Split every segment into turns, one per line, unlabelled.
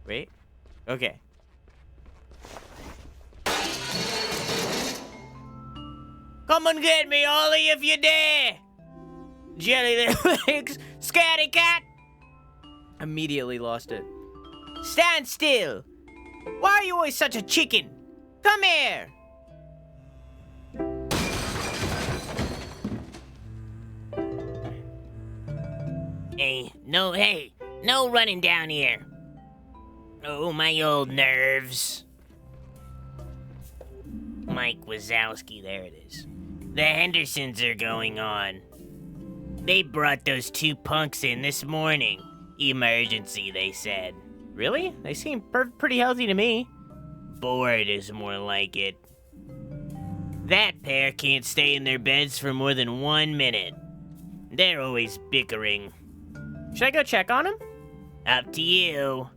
Wait. Okay. Come and get me, Ollie, if you dare! Jelly little legs, scatty cat! Immediately lost it. Stand still! Why are you always such a chicken? Come here! Hey, no running down here. Oh, my old nerves. Mike Wazowski, there it is. The Hendersons are going on. They brought those two punks in this morning. Emergency, they said. Really? They seem pretty healthy to me. Bored is more like it. That pair can't stay in their beds for more than 1 minute. They're always bickering. Should I go check on them? Up to you.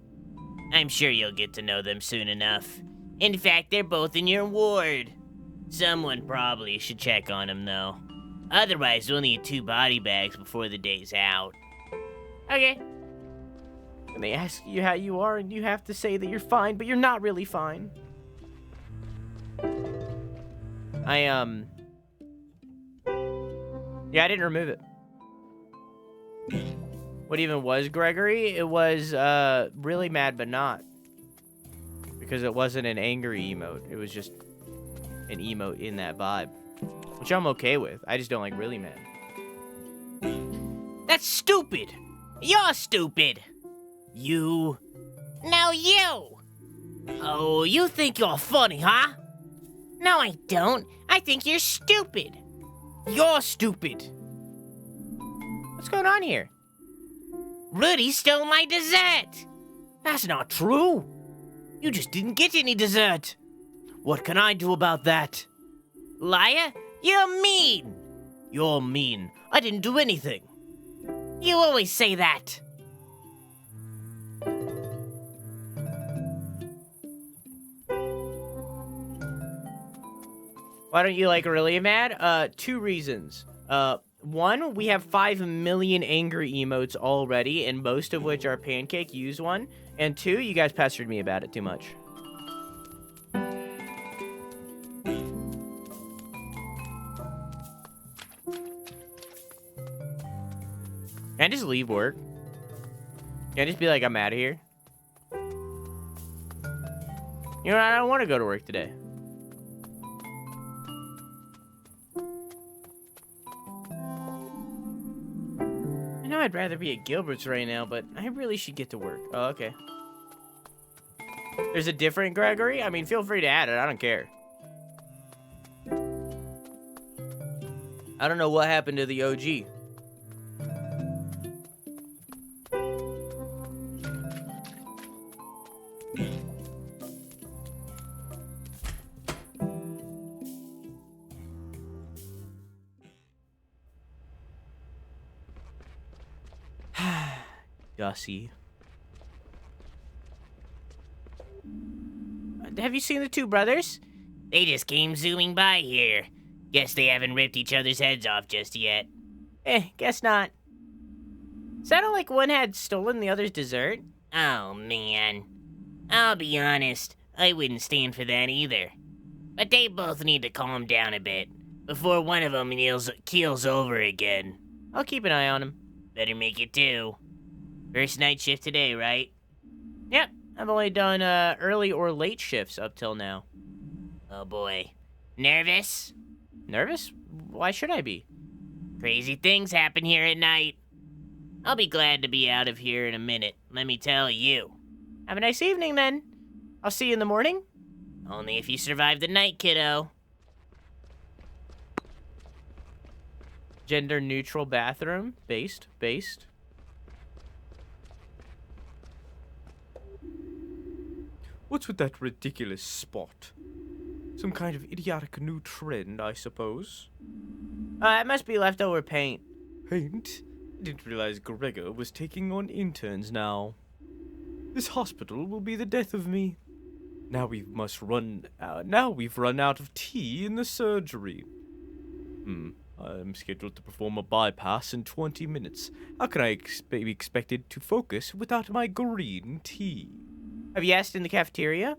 I'm sure you'll get to know them soon enough. In fact, they're both in your ward. Someone probably should check on them, though. Otherwise, we'll need 2 body bags before the day's out. Okay. And they ask you how you are, and you have to say that you're fine, but you're not really fine. Yeah, I didn't remove it. What even was Gregory? It was, really mad but not. Because it wasn't an angry emote. It was just an emote in that vibe. Which I'm okay with. I just don't like really mad. That's stupid! You're stupid! You... Now you! Oh, you think you're funny, huh? No, I don't. I think you're stupid. You're stupid. What's going on here? Rudy stole my dessert! That's not true! You just didn't get any dessert! What can I do about that? Liar, you're mean! You're mean. I didn't do anything. You always say that. Why don't you like really mad? 2 reasons. 1, we have 5 million angry emotes already, and most of which are Pancake. Use one. And 2, you guys pestered me about it too much. Can I just leave work? Can I just be like, I'm out of here? You know, I don't want to go to work today. I know I'd rather be at Gilbert's right now, but I really should get to work. Oh, okay. There's a different Gregory? I mean, feel free to add it. I don't care. I don't know what happened to the OG. Gussie. Have you seen the 2 brothers? They just came zooming by here. Guess they haven't ripped each other's heads off just yet. Guess not. Sounded like one had stolen the other's dessert. Oh, man. I'll be honest, I wouldn't stand for that either. But they both need to calm down a bit before one of them keels over again. I'll keep an eye on him. Better make it 2. First night shift today, right? Yep, I've only done early or late shifts up till now. Oh boy. Nervous? Nervous? Why should I be? Crazy things happen here at night. I'll be glad to be out of here in a minute, let me tell you. Have a nice evening then. I'll see you in the morning. Only if you survive the night, kiddo. Gender neutral bathroom. Based. What's with that ridiculous spot? Some kind of idiotic new trend, I suppose. It must be leftover paint. Paint? I didn't realize Gregor was taking on interns now. This hospital will be the death of me. Now we've run out of tea in the surgery. I'm scheduled to perform a bypass in 20 minutes. How can I be expected to focus without my green tea? Have you asked in the cafeteria?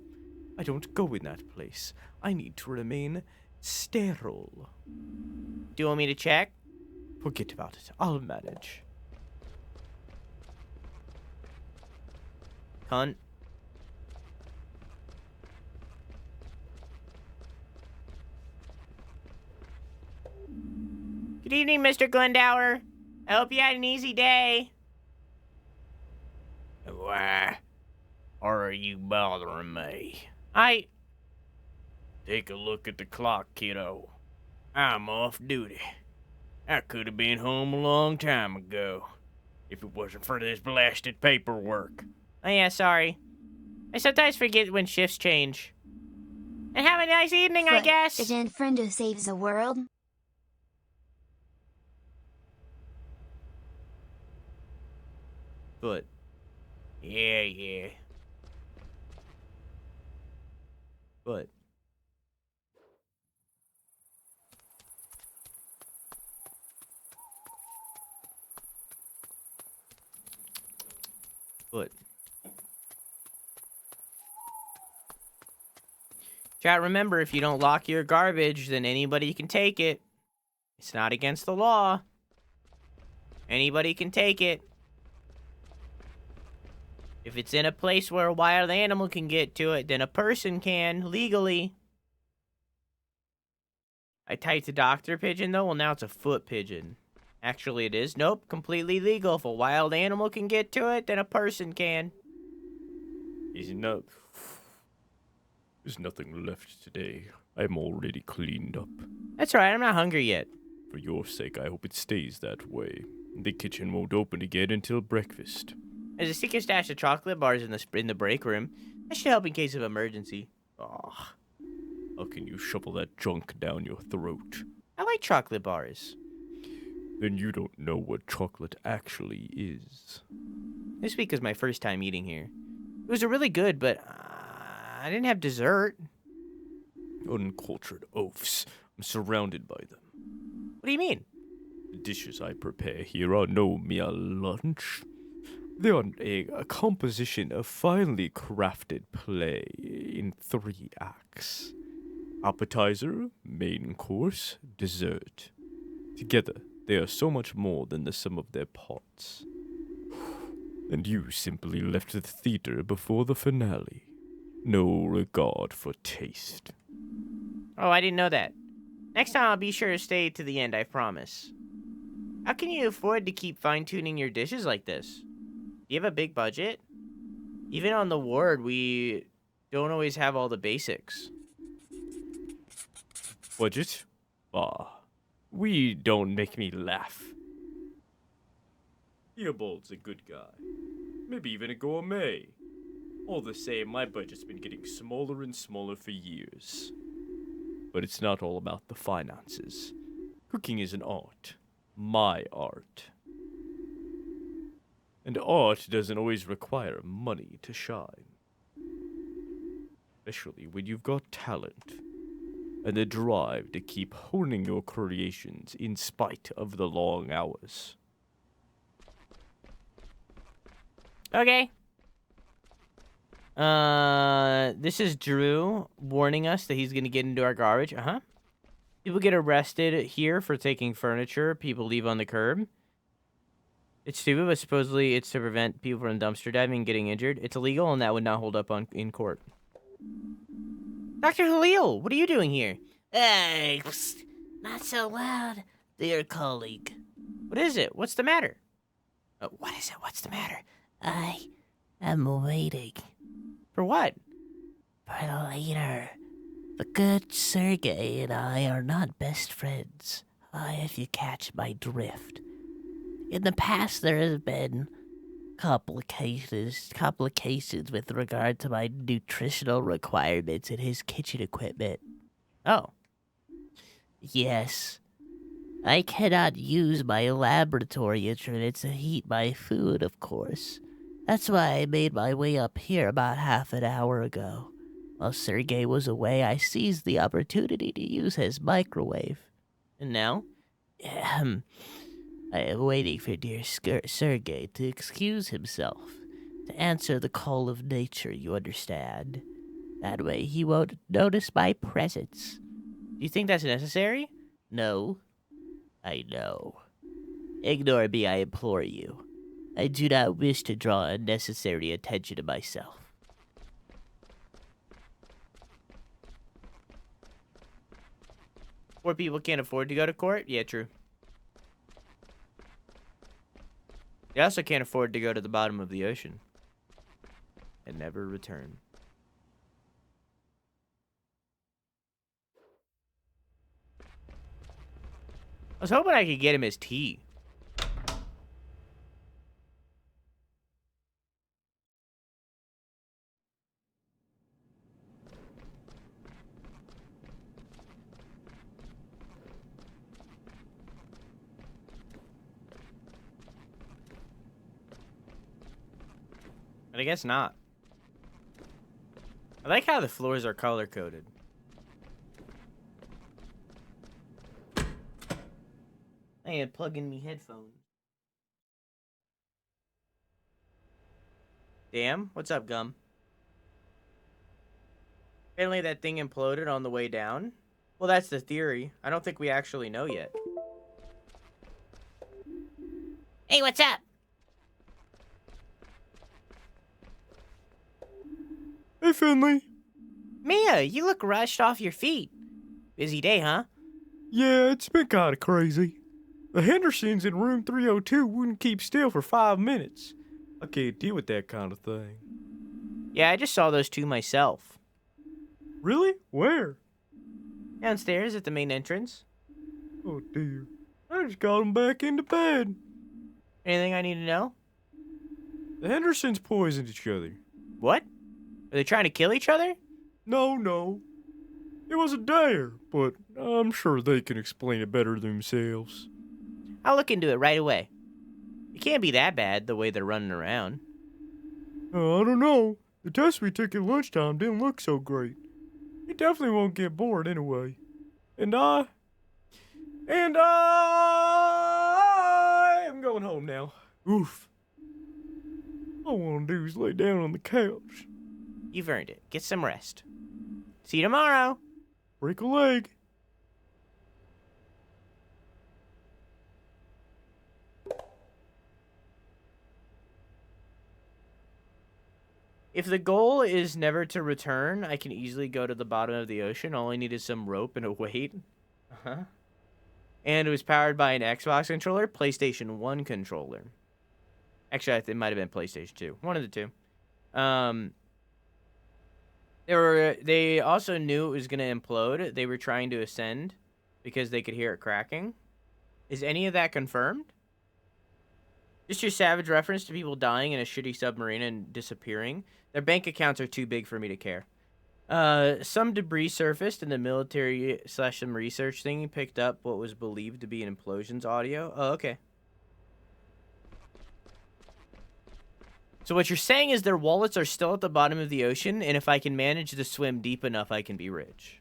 I don't go in that place. I need to remain sterile. Do you want me to check? Forget about it. I'll manage. Cunt. Good evening, Mr. Glendower. I hope you had an easy day. Why are you bothering me? Take a look at the clock, kiddo. I'm off duty. I could have been home a long time ago if it wasn't for this blasted paperwork. Oh yeah, sorry. I sometimes forget when shifts change. And have a nice evening, I guess.
Isn't friend who saves the world?
But yeah. But chat, remember, if you don't lock your garbage, then anybody can take it. It's not against the law. Anybody can take it. If it's in a place where a wild animal can get to it, then a person can, legally. I typed a doctor pigeon, though. Well, now it's a foot pigeon. Actually, it is. Nope, completely legal. If a wild animal can get to it, then a person can.
There's nothing left today. I'm already cleaned up.
That's right, I'm not hungry yet.
For your sake, I hope it stays that way. The kitchen won't open again until breakfast.
There's a secret stash of chocolate bars in the break room. That should help in case of emergency. Oh,
How can you shovel that junk down your throat?
I like chocolate bars.
Then you don't know what chocolate actually is.
This week was my first time eating here. It was really good, but I didn't have dessert.
Uncultured oafs. I'm surrounded by them.
What do you mean?
The dishes I prepare here are no mere lunch. They are a composition of finely crafted play in 3 acts. Appetizer, main course, dessert. Together, they are so much more than the sum of their parts. And you simply left the theater before the finale. No regard for taste.
Oh, I didn't know that. Next time I'll be sure to stay to the end, I promise. How can you afford to keep fine-tuning your dishes like this? Do you have a big budget? Even on the ward, we don't always have all the basics.
Budget? We don't make me laugh. Theobald's a good guy. Maybe even a gourmet. All the same, my budget's been getting smaller and smaller for years. But it's not all about the finances. Cooking is an art. My art. And art doesn't always require money to shine. Especially when you've got talent. And the drive to keep honing your creations in spite of the long hours.
Okay. This is Drew warning us that he's gonna get into our garbage. People get arrested here for taking furniture people leave on the curb. It's stupid, but supposedly it's to prevent people from dumpster diving and getting injured. It's illegal, and that would not hold up in court. Dr. Halil, what are you doing here?
Hey, not so loud, dear colleague.
What is it? What's the matter?
What is it? What's the matter? I am waiting.
For what?
For later. The good Sergei and I are not best friends, if you catch my drift. In the past, there has been complications with regard to my nutritional requirements and his kitchen equipment.
Oh.
Yes. I cannot use my laboratory instruments to heat my food, of course. That's why I made my way up here about half an hour ago. While Sergei was away, I seized the opportunity to use his microwave.
And now?
I am waiting for dear Sergei to excuse himself. To answer the call of nature, you understand. That way he won't notice my presence.
Do you think that's necessary?
No, I know. Ignore me, I implore you. I do not wish to draw unnecessary attention to myself.
Poor people can't afford to go to court? Yeah, true. They also can't afford to go to the bottom of the ocean and never return. I was hoping I could get him his tea. But I guess not. I like how the floors are color-coded. I am plugging me headphones. Damn, what's up, Gum? Apparently that thing imploded on the way down. Well, that's the theory. I don't think we actually know yet.
Hey, what's up?
Hey, Finley.
Mia, you look rushed off your feet. Busy day, huh?
Yeah, it's been kind of crazy. The Hendersons in room 302 wouldn't keep still for 5 minutes. I can't deal with that kind of thing.
Yeah, I just saw those two myself.
Really? Where?
Downstairs at the main entrance.
Oh, dear. I just got them back into bed.
Anything I need to know?
The Hendersons poisoned each other.
What? Are they trying to kill each other?
No. It was a dare, but I'm sure they can explain it better themselves.
I'll look into it right away. It can't be that bad, the way they're running around.
I don't know. The test we took at lunchtime didn't look so great. He definitely won't get bored anyway. And I am going home now. Oof. All I want to do is lay down on the couch.
You've earned it. Get some rest. See you tomorrow.
Break a leg.
If the goal is never to return, I can easily go to the bottom of the ocean. All I need is some rope and a weight. Uh-huh. And it was powered by an Xbox controller, PlayStation 1 controller. Actually, it might have been PlayStation 2. One of the two. They also knew it was going to implode. They were trying to ascend because they could hear it cracking. Is any of that confirmed? Just your savage reference to people dying in a shitty submarine and disappearing. Their bank accounts are too big for me to care. Some debris surfaced and the military / some research thing picked up what was believed to be an implosion's audio. Oh, okay. So what you're saying is their wallets are still at the bottom of the ocean, and if I can manage to swim deep enough, I can be rich.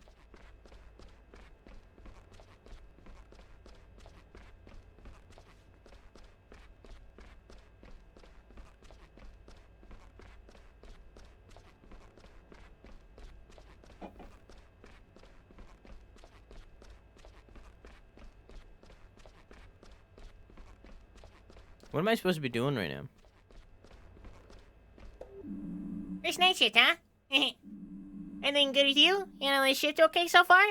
What am I supposed to be doing right now?
First night shift, huh? Anything good with you? You know, the shift okay so far?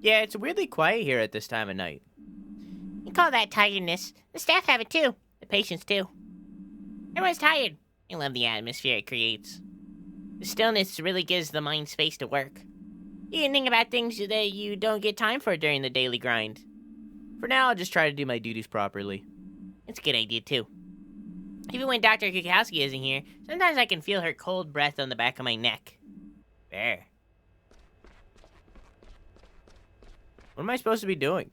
Yeah, it's weirdly quiet here at this time of night.
You call that tiredness. The staff have it too. The patients too. Everyone's tired. I love the atmosphere it creates. The stillness really gives the mind space to work. You can think about things that you don't get time for during the daily grind.
For now, I'll just try to do my duties properly.
It's a good idea too. Even when Dr. Kukowski isn't here, sometimes I can feel her cold breath on the back of my neck.
There. What am I supposed to be doing?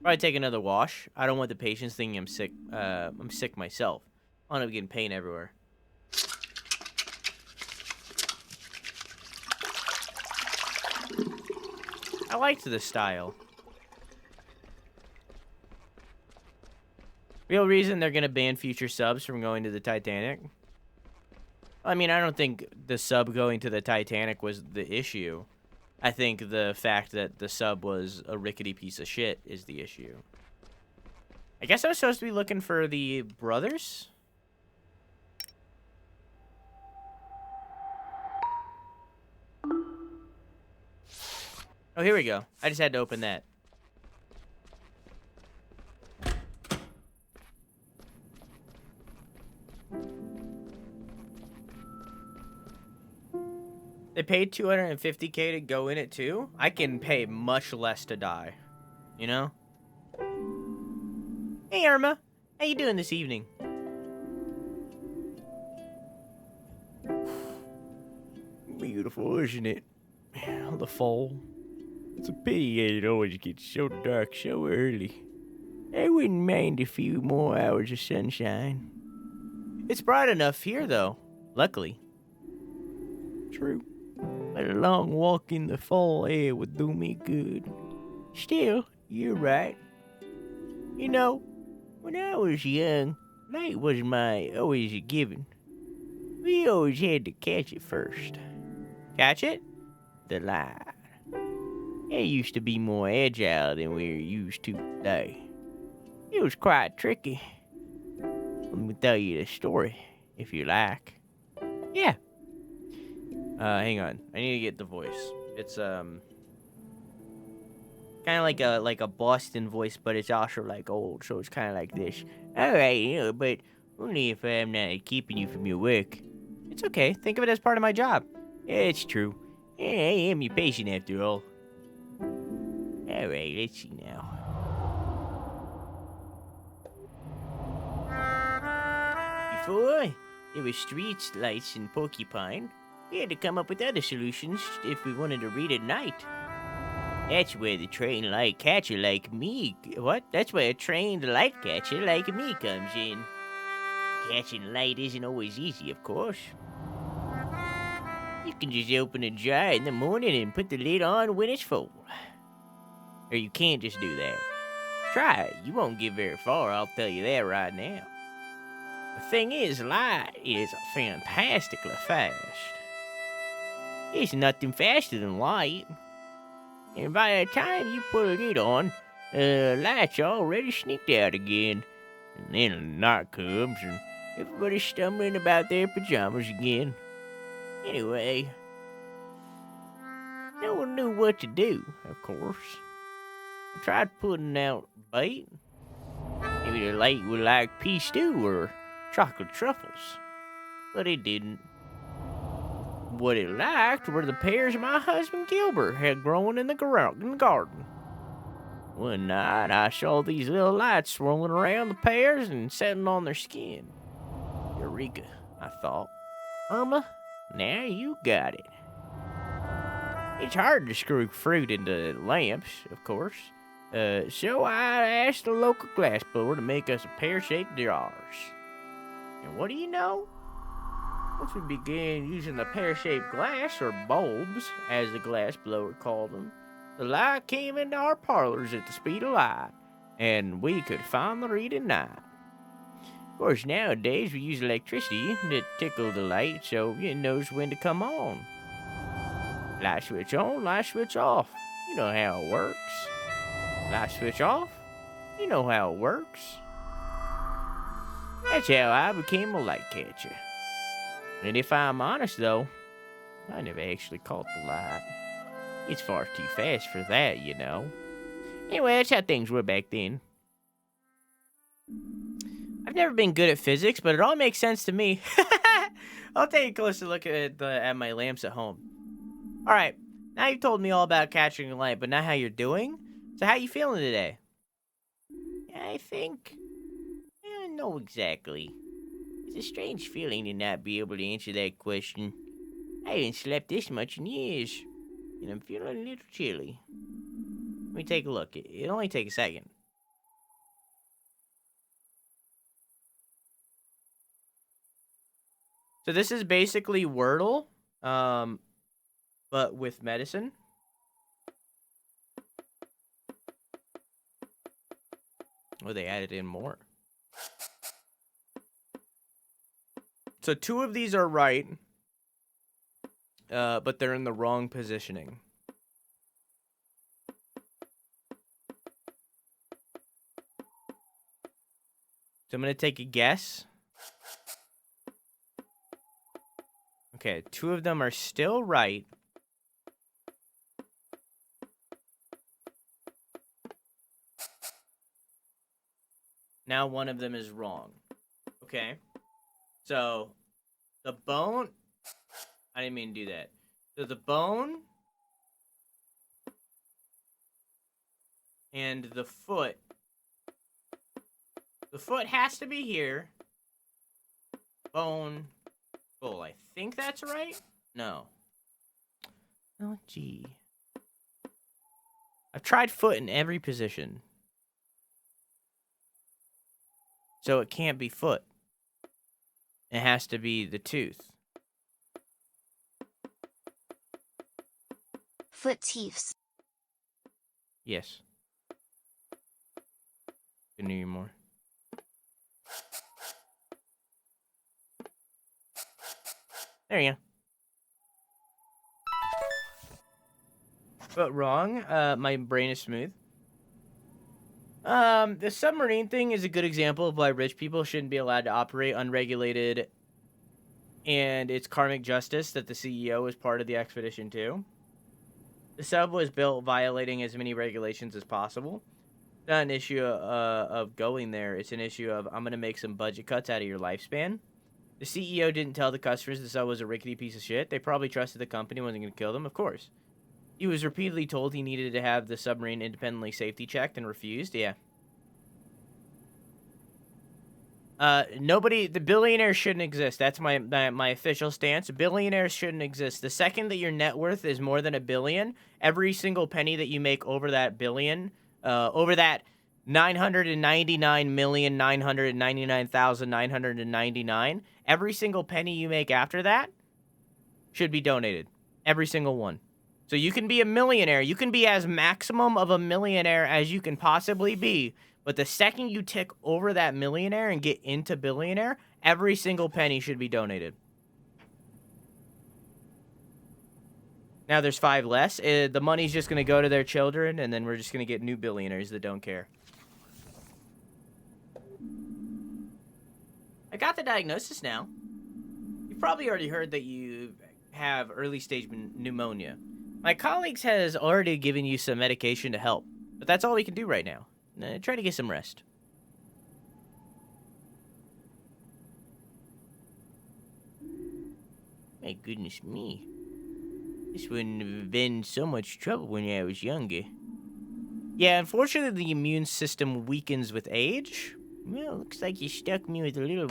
Probably take another wash. I don't want the patients thinking I'm sick. I'm sick myself. I don't end up getting pain everywhere. I liked this style. Real reason they're gonna ban future subs from going to the Titanic. I mean, I don't think the sub going to the Titanic was the issue. I think the fact that the sub was a rickety piece of shit is the issue. I guess I was supposed to be looking for the brothers? Oh, here we go. I just had to open that. They paid $250K to go in it too? I can pay much less to die. You know? Hey, Irma. How you doing this evening? Beautiful, isn't it? The fall. It's a pity it always gets so dark so early. I wouldn't mind a few more hours of sunshine. It's bright enough here, though. Luckily. True. But a long walk in the fall air would do me good. Still, you're right. You know, when I was young, light was always a given. We always had to catch it first. Catch it? The light. It used to be more agile than we're used to today. It was quite tricky. Let me tell you the story, if you like. Yeah. Hang on. I need to get the voice. It's kind of like a Boston voice, but it's also like old, so it's kind of like this. All right, but only if I'm not keeping you from your work. It's okay. Think of it as part of my job. Yeah, it's true. Yeah, I am your patient after all. All right, let's see now. Before there were street lights in Porcupine, we had to come up with other solutions if we wanted to read at night. That's where the trained light catcher like me... What? That's where a trained light catcher like me comes in. Catching light isn't always easy, of course. You can just open a jar in the morning and put the lid on when it's full. Or you can't just do that. Try it. You won't get very far, I'll tell you that right now. The thing is, light is fantastically fast. There's nothing faster than light. And by the time you put a lid on, light's already sneaked out again. And then the night comes and everybody's stumbling about their pajamas again. Anyway, no one knew what to do, of course. I tried putting out bait. Maybe the light would like pea stew or chocolate truffles. But it didn't. What it liked were the pears my husband Gilbert had grown in the garden. One night I saw these little lights swirling around the pears and settling on their skin. Eureka, I thought. Irma, now you got it. It's hard to screw fruit into lamps, of course. So I asked the local glass blower to make us a pear-shaped jars. And what do you know? Once we began using the pear-shaped glass, or bulbs, as the glass blower called them, the light came into our parlors at the speed of light, and we could finally read at night. Of course, nowadays we use electricity to tickle the light so it knows when to come on. Light switch on, light switch off. You know how it works. Light switch off. You know how it works. That's how I became a light catcher. And if I'm honest, though, I never actually caught the light. It's far too fast for that, you know. Anyway, that's how things were back then. I've never been good at physics, but it all makes sense to me. I'll take a closer look at my lamps at home. All right, now you've told me all about catching a light, but not how you're doing. So how you feeling today? I think... I don't know exactly. It's a strange feeling to not be able to answer that question. I haven't slept this much in years, and I'm feeling a little chilly. Let me take a look. It'll only take a second. So this is basically Wordle, but with medicine. Oh, they added in more.
So 2 of these are right, but they're in the wrong positioning. So I'm going to take a guess. Okay, 2 of them are still right. Now 1 of them is wrong. Okay. So the bone... I didn't mean to do that. So the bone and the foot. The foot has to be here. Bone. Full. I think that's right? No. Oh, gee. I've tried foot in every position. So it can't be foot. It has to be the tooth.
Foot teeths.
Yes. Couldn't hear you more. There you go. But wrong. My brain is smooth. The submarine thing is a good example of why rich people shouldn't be allowed to operate unregulated, and it's karmic justice that the CEO was part of the expedition too. The sub was built violating as many regulations as possible. It's not an issue of going there. It's an issue of, I'm going to make some budget cuts out of your lifespan. The CEO didn't tell the customers the sub was a rickety piece of shit. They probably trusted the company wasn't going to kill them, of course. He was repeatedly told he needed to have the submarine independently safety checked and refused. Yeah. The billionaires shouldn't exist. That's my official stance. Billionaires shouldn't exist. The second that your net worth is more than $1 billion, every single penny that you make over that billion, over that 999,999,999, every single penny you make after that should be donated. Every single one. So you can be a millionaire. You can be as maximum of a millionaire as you can possibly be. But the second you tick over that millionaire and get into billionaire, every single penny should be donated. Now there's 5 less. The money's just going to go to their children, and then we're just going to get new billionaires that don't care. I got the diagnosis now. You've probably already heard that you have early stage pneumonia. My colleagues has already given you some medication to help, but that's all we can do right now. Try to get some rest. My goodness me. This wouldn't have been so much trouble when I was younger. Yeah, unfortunately the immune system weakens with age. Well, looks like you stuck me with a little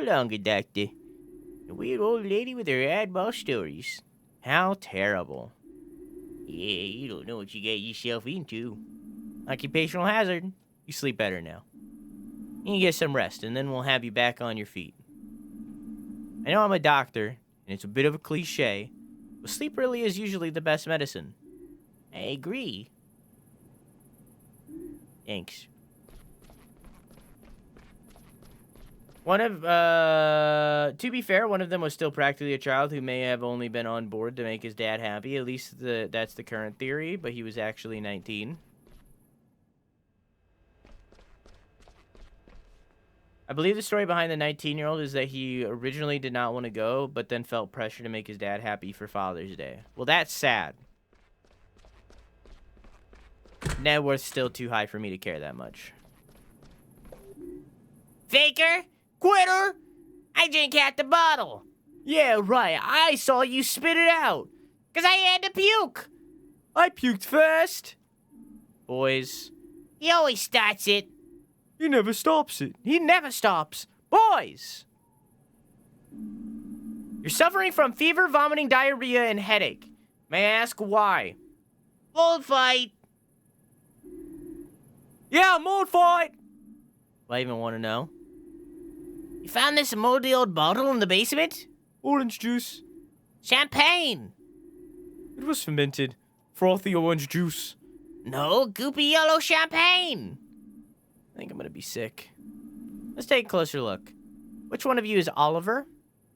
longer, Doctor. A weird old lady with her oddball stories. How terrible. Yeah, you don't know what you got yourself into. Occupational hazard. You sleep better now. You can get some rest, and then we'll have you back on your feet. I know I'm a doctor, and it's a bit of a cliche, but sleep really is usually the best medicine. I agree. Thanks. To be fair, one of them was still practically a child who may have only been on board to make his dad happy. At least that's the current theory, but he was actually 19. I believe the story behind the 19-year-old is that he originally did not want to go, but then felt pressure to make his dad happy for Father's Day. Well, that's sad. Net worth's still too high for me to care that much.
Faker? Quitter? I drank half the bottle.
Yeah, right. I saw you spit it out.
'Cause I had to puke.
I puked first. Boys.
He always starts it.
He never stops it. He never stops. Boys! You're suffering from fever, vomiting, diarrhea, and headache. May I ask why?
Old fight.
Yeah, mold fight! Do I even want to know?
You found this moldy old bottle in the basement?
Orange juice.
Champagne.
It was fermented. Frothy orange juice.
No, goopy yellow champagne.
I think I'm gonna be sick. Let's take a closer look.
Which one of you is Oliver?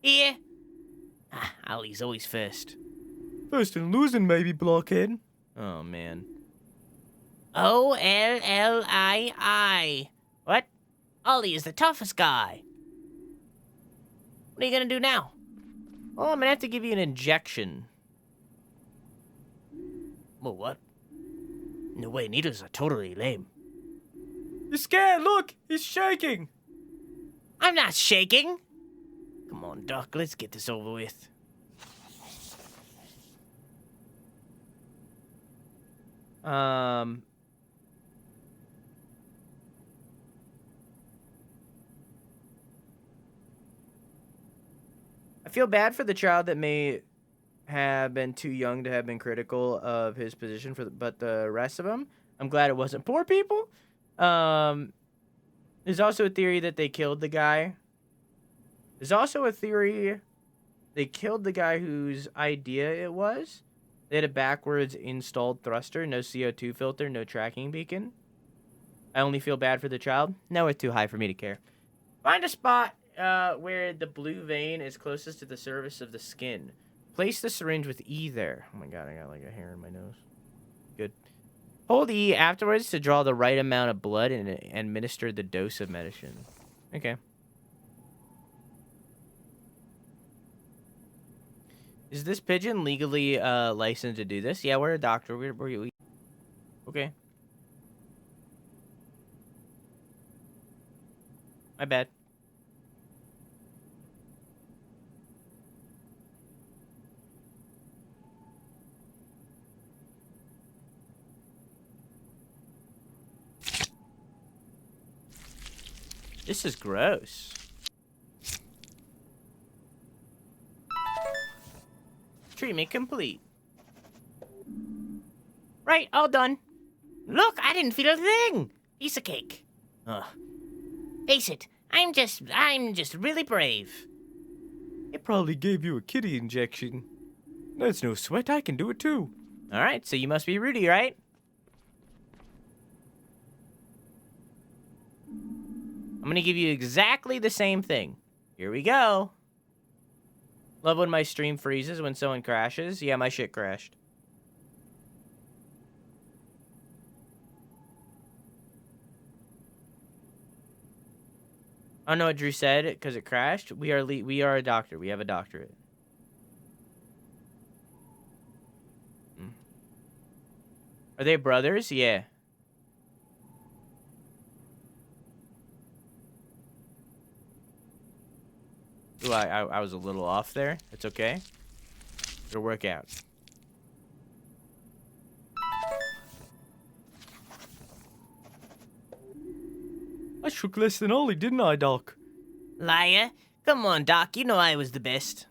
Here.
Ah, Ollie's always first.
First in losing, maybe, blockhead. Oh, man.
Ollii.
What?
Ollie is the toughest guy. What are you gonna do now?
Oh, I'm gonna have to give you an injection.
Well, what? No way, needles are totally lame.
He's scared, look! He's shaking!
I'm not shaking.
Come on, Doc, let's get this over with. I feel bad for the child that may have been too young to have been critical of his position, but the rest of them, I'm glad it wasn't poor people. There's also a theory that they killed the guy. There's also a theory they killed the guy whose idea it was. They had a backwards installed thruster, no CO2 filter, no tracking beacon. I only feel bad for the child. No, it's too high for me to care. Find a spot where the blue vein is closest to the surface of the skin. Place the syringe with E there. Oh my god, I got like a hair in my nose. Good. Hold E afterwards to draw the right amount of blood and administer the dose of medicine. Okay. Is this pigeon legally licensed to do this? Yeah, we're a doctor. We okay. My bad. This is gross. Treatment complete.
Right, all done. Look, I didn't feel a thing. Piece of cake.
Ugh.
Face it, I'm just really brave.
It probably gave you a kitty injection. That's no sweat, I can do it too.
Alright, so you must be Rudy, right? I'm gonna give you exactly the same thing. Here we go. Love when my stream freezes when someone crashes. Yeah, my shit crashed. I don't know what Drew said because it crashed. We are a doctor. We have a doctorate. Are they brothers? Yeah. Ooh, I was a little off there. It's okay. It'll work out.
I shook less than Ollie, didn't I, Doc?
Liar. Come on, Doc, you know I was the best.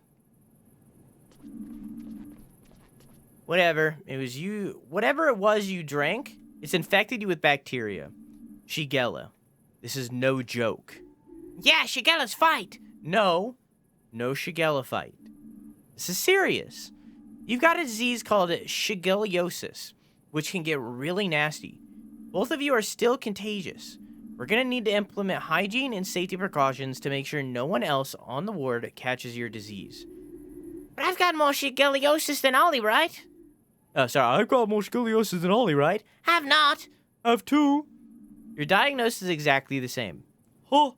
Whatever. It was you. Whatever it was you drank, it's infected you with bacteria. Shigella. This is no joke.
Yeah, Shigella's fight.
No Shigella fight. This is serious. You've got a disease called shigellosis, which can get really nasty. Both of you are still contagious. We're gonna need to implement hygiene and safety precautions to make sure no one else on the ward catches your disease.
But I've got more shigellosis than Ollie, right?
Oh, sorry, I've got more scoliosis than Ollie, right?
Have not.
Have two.
Your diagnosis is exactly the same.
Huh?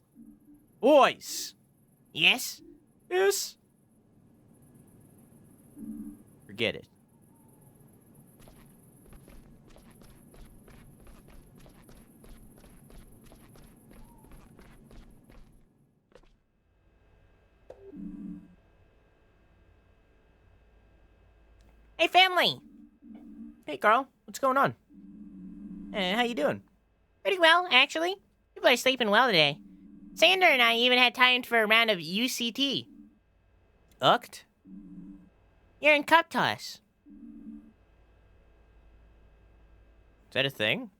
Boys!
Yes?
Yes.
Forget it.
Hey, family.
Hey, Carl. What's going on? How you doing?
Pretty well, actually. People are sleeping well today. Sander and I even had time for a round of UCT.
Ucked?
You're in cup toss.
Is that a thing?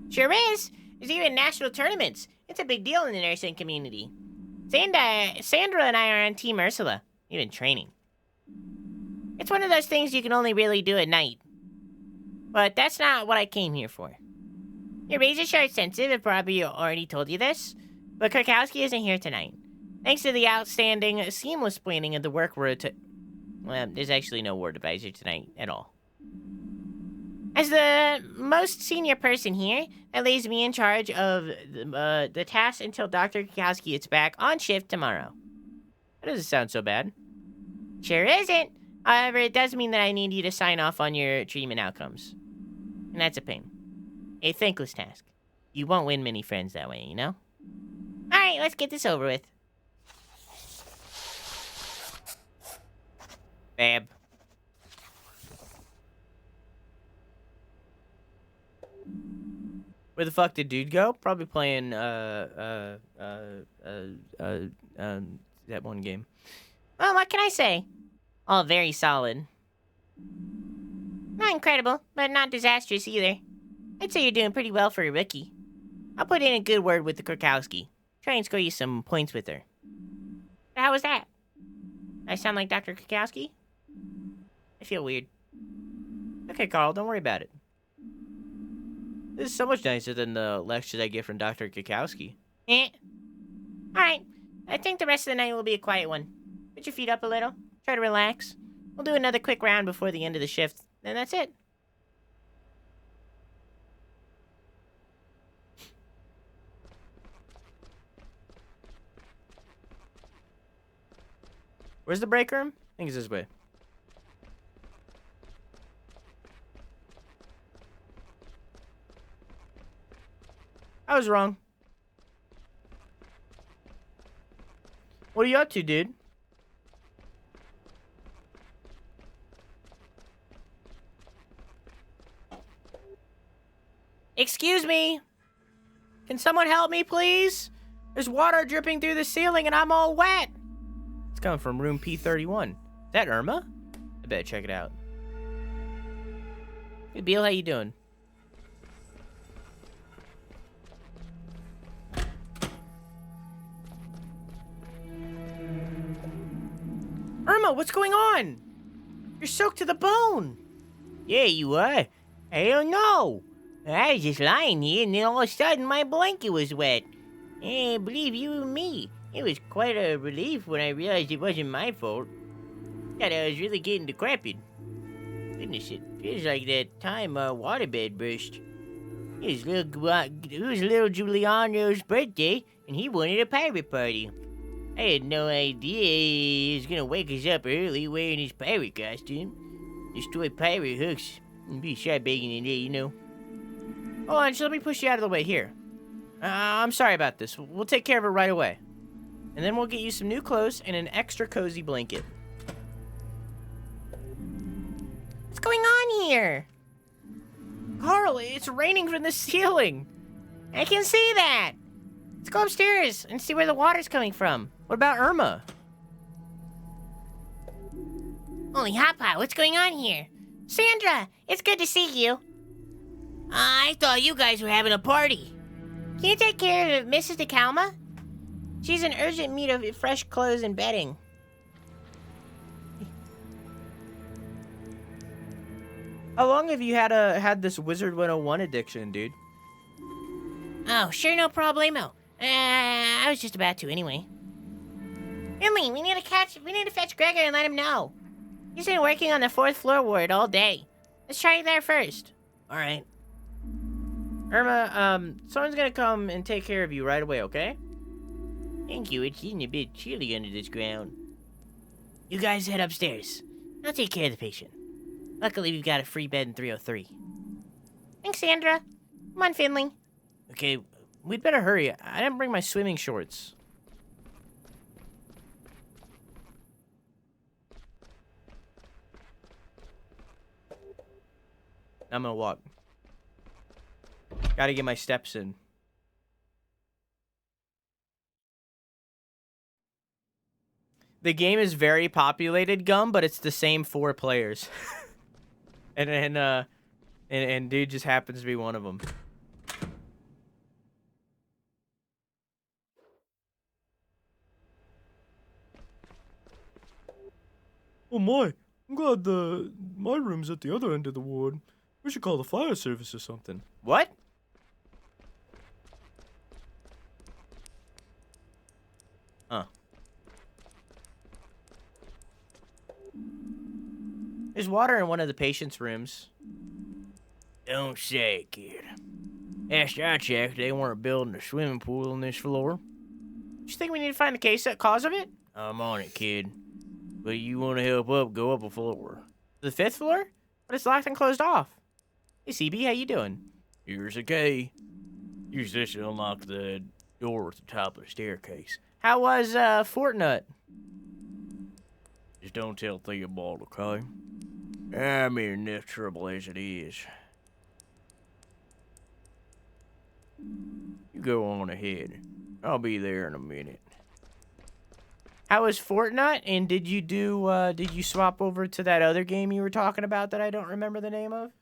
Sure is. There's even national tournaments. It's a big deal in the nursing community. Sandra and I are on Team Ursula. Even training. It's one of those things you can only really do at night. But that's not what I came here for. Your razor sharp sensitive have probably already told you this, but Kurkowski isn't here tonight.
Thanks to the outstanding, seamless planning of the work well, there's actually no ward advisor tonight at all. As the most senior person here, that leaves me in charge of the task until Dr. Kukowski gets back on shift tomorrow. That doesn't sound so bad. Sure isn't. However, it does mean that I need you to sign off on your treatment outcomes. And that's a pain. A thankless task. You won't win many friends that way, you know? Alright, let's get this over with. Bab. Where the fuck did dude go? Probably playing, that one game. Well, what can I say? All very solid. Not incredible, but not disastrous either. I'd say you're doing pretty well for a rookie. I'll put in a good word with the Kukowski. Try and score you some points with her. How was that? I sound like Dr. Kukowski? I feel weird. Okay, Carl, don't worry about it. This is so much nicer than the lectures I get from Dr. Kukowski. Alright, I think the rest of the night will be a quiet one. Put your feet up a little. Try to relax. We'll do another quick round before the end of the shift, and that's it. Where's the break room? I think it's this way. I was wrong. What are you up to, dude? Excuse me? Can someone help me, please? There's water dripping through the ceiling and I'm all wet. It's coming from room P31. Is that Irma? I better check it out. Hey, Beal, how you doing? Irma, what's going on? You're soaked to the bone. Yeah, you are. I don't know. I was just lying here, and then all of a sudden my blanket was wet. And believe you me, it was quite a relief when I realized it wasn't my fault. Thought I was really getting decrepit. Goodness, it feels like that time our waterbed burst. It was little Giuliano's birthday, and he wanted a pirate party. I had no idea he was gonna wake us up early wearing his pirate costume. Destroy pirate hooks and be shy begging in there, you know. Hold on, just let me push you out of the way here. I'm sorry about this. We'll take care of it right away. And then we'll get you some new clothes and an extra cozy blanket. What's going on here? Carl, it's raining from the ceiling. I can see that. Let's go upstairs and see where the water's coming from. What about Irma?
Holy hot pot, what's going on here? Sandra, it's good to see you. I thought you guys were having a party. Can you take care of Mrs. DeKalma? She's in urgent need of fresh clothes and bedding.
How long have you had this Wizard 101 addiction, dude?
Oh, sure, no problemo. I was just about to anyway. Finley, we need to fetch Gregor and let him know. He's been working on the 4th floor ward all day. Let's try it there first.
All right. Irma, someone's gonna come and take care of you right away, okay?
Thank you, it's getting a bit chilly under this ground.
You guys head upstairs.
I'll take care of the patient.
Luckily, we've got a free bed in 303.
Thanks, Sandra. Come on, Finley.
Okay, we'd better hurry. I didn't bring my swimming shorts. I'm gonna walk. Gotta get my steps in. The game is very populated, Gum, but it's the same 4 players. and dude just happens to be one of them.
Oh my, I'm glad my room's at the other end of the ward. We should call the fire service or something.
What? Huh. There's water in one of the patient's rooms.
Don't say, kid. Last I checked, they weren't building a swimming pool on this floor.
You think we need to find the cause of it?
I'm on it, kid. But you want to help up, go up a floor.
The 5th floor? But it's locked and closed off. Hey, CB, how you doing?
Here's a key. Use this to unlock the door at the top of the staircase.
How was, Fortnite?
Just don't tell Theobald, okay? I'm in enough trouble as it is. You go on ahead. I'll be there in a minute.
How was Fortnite? And did you swap over to that other game you were talking about that I don't remember the name of?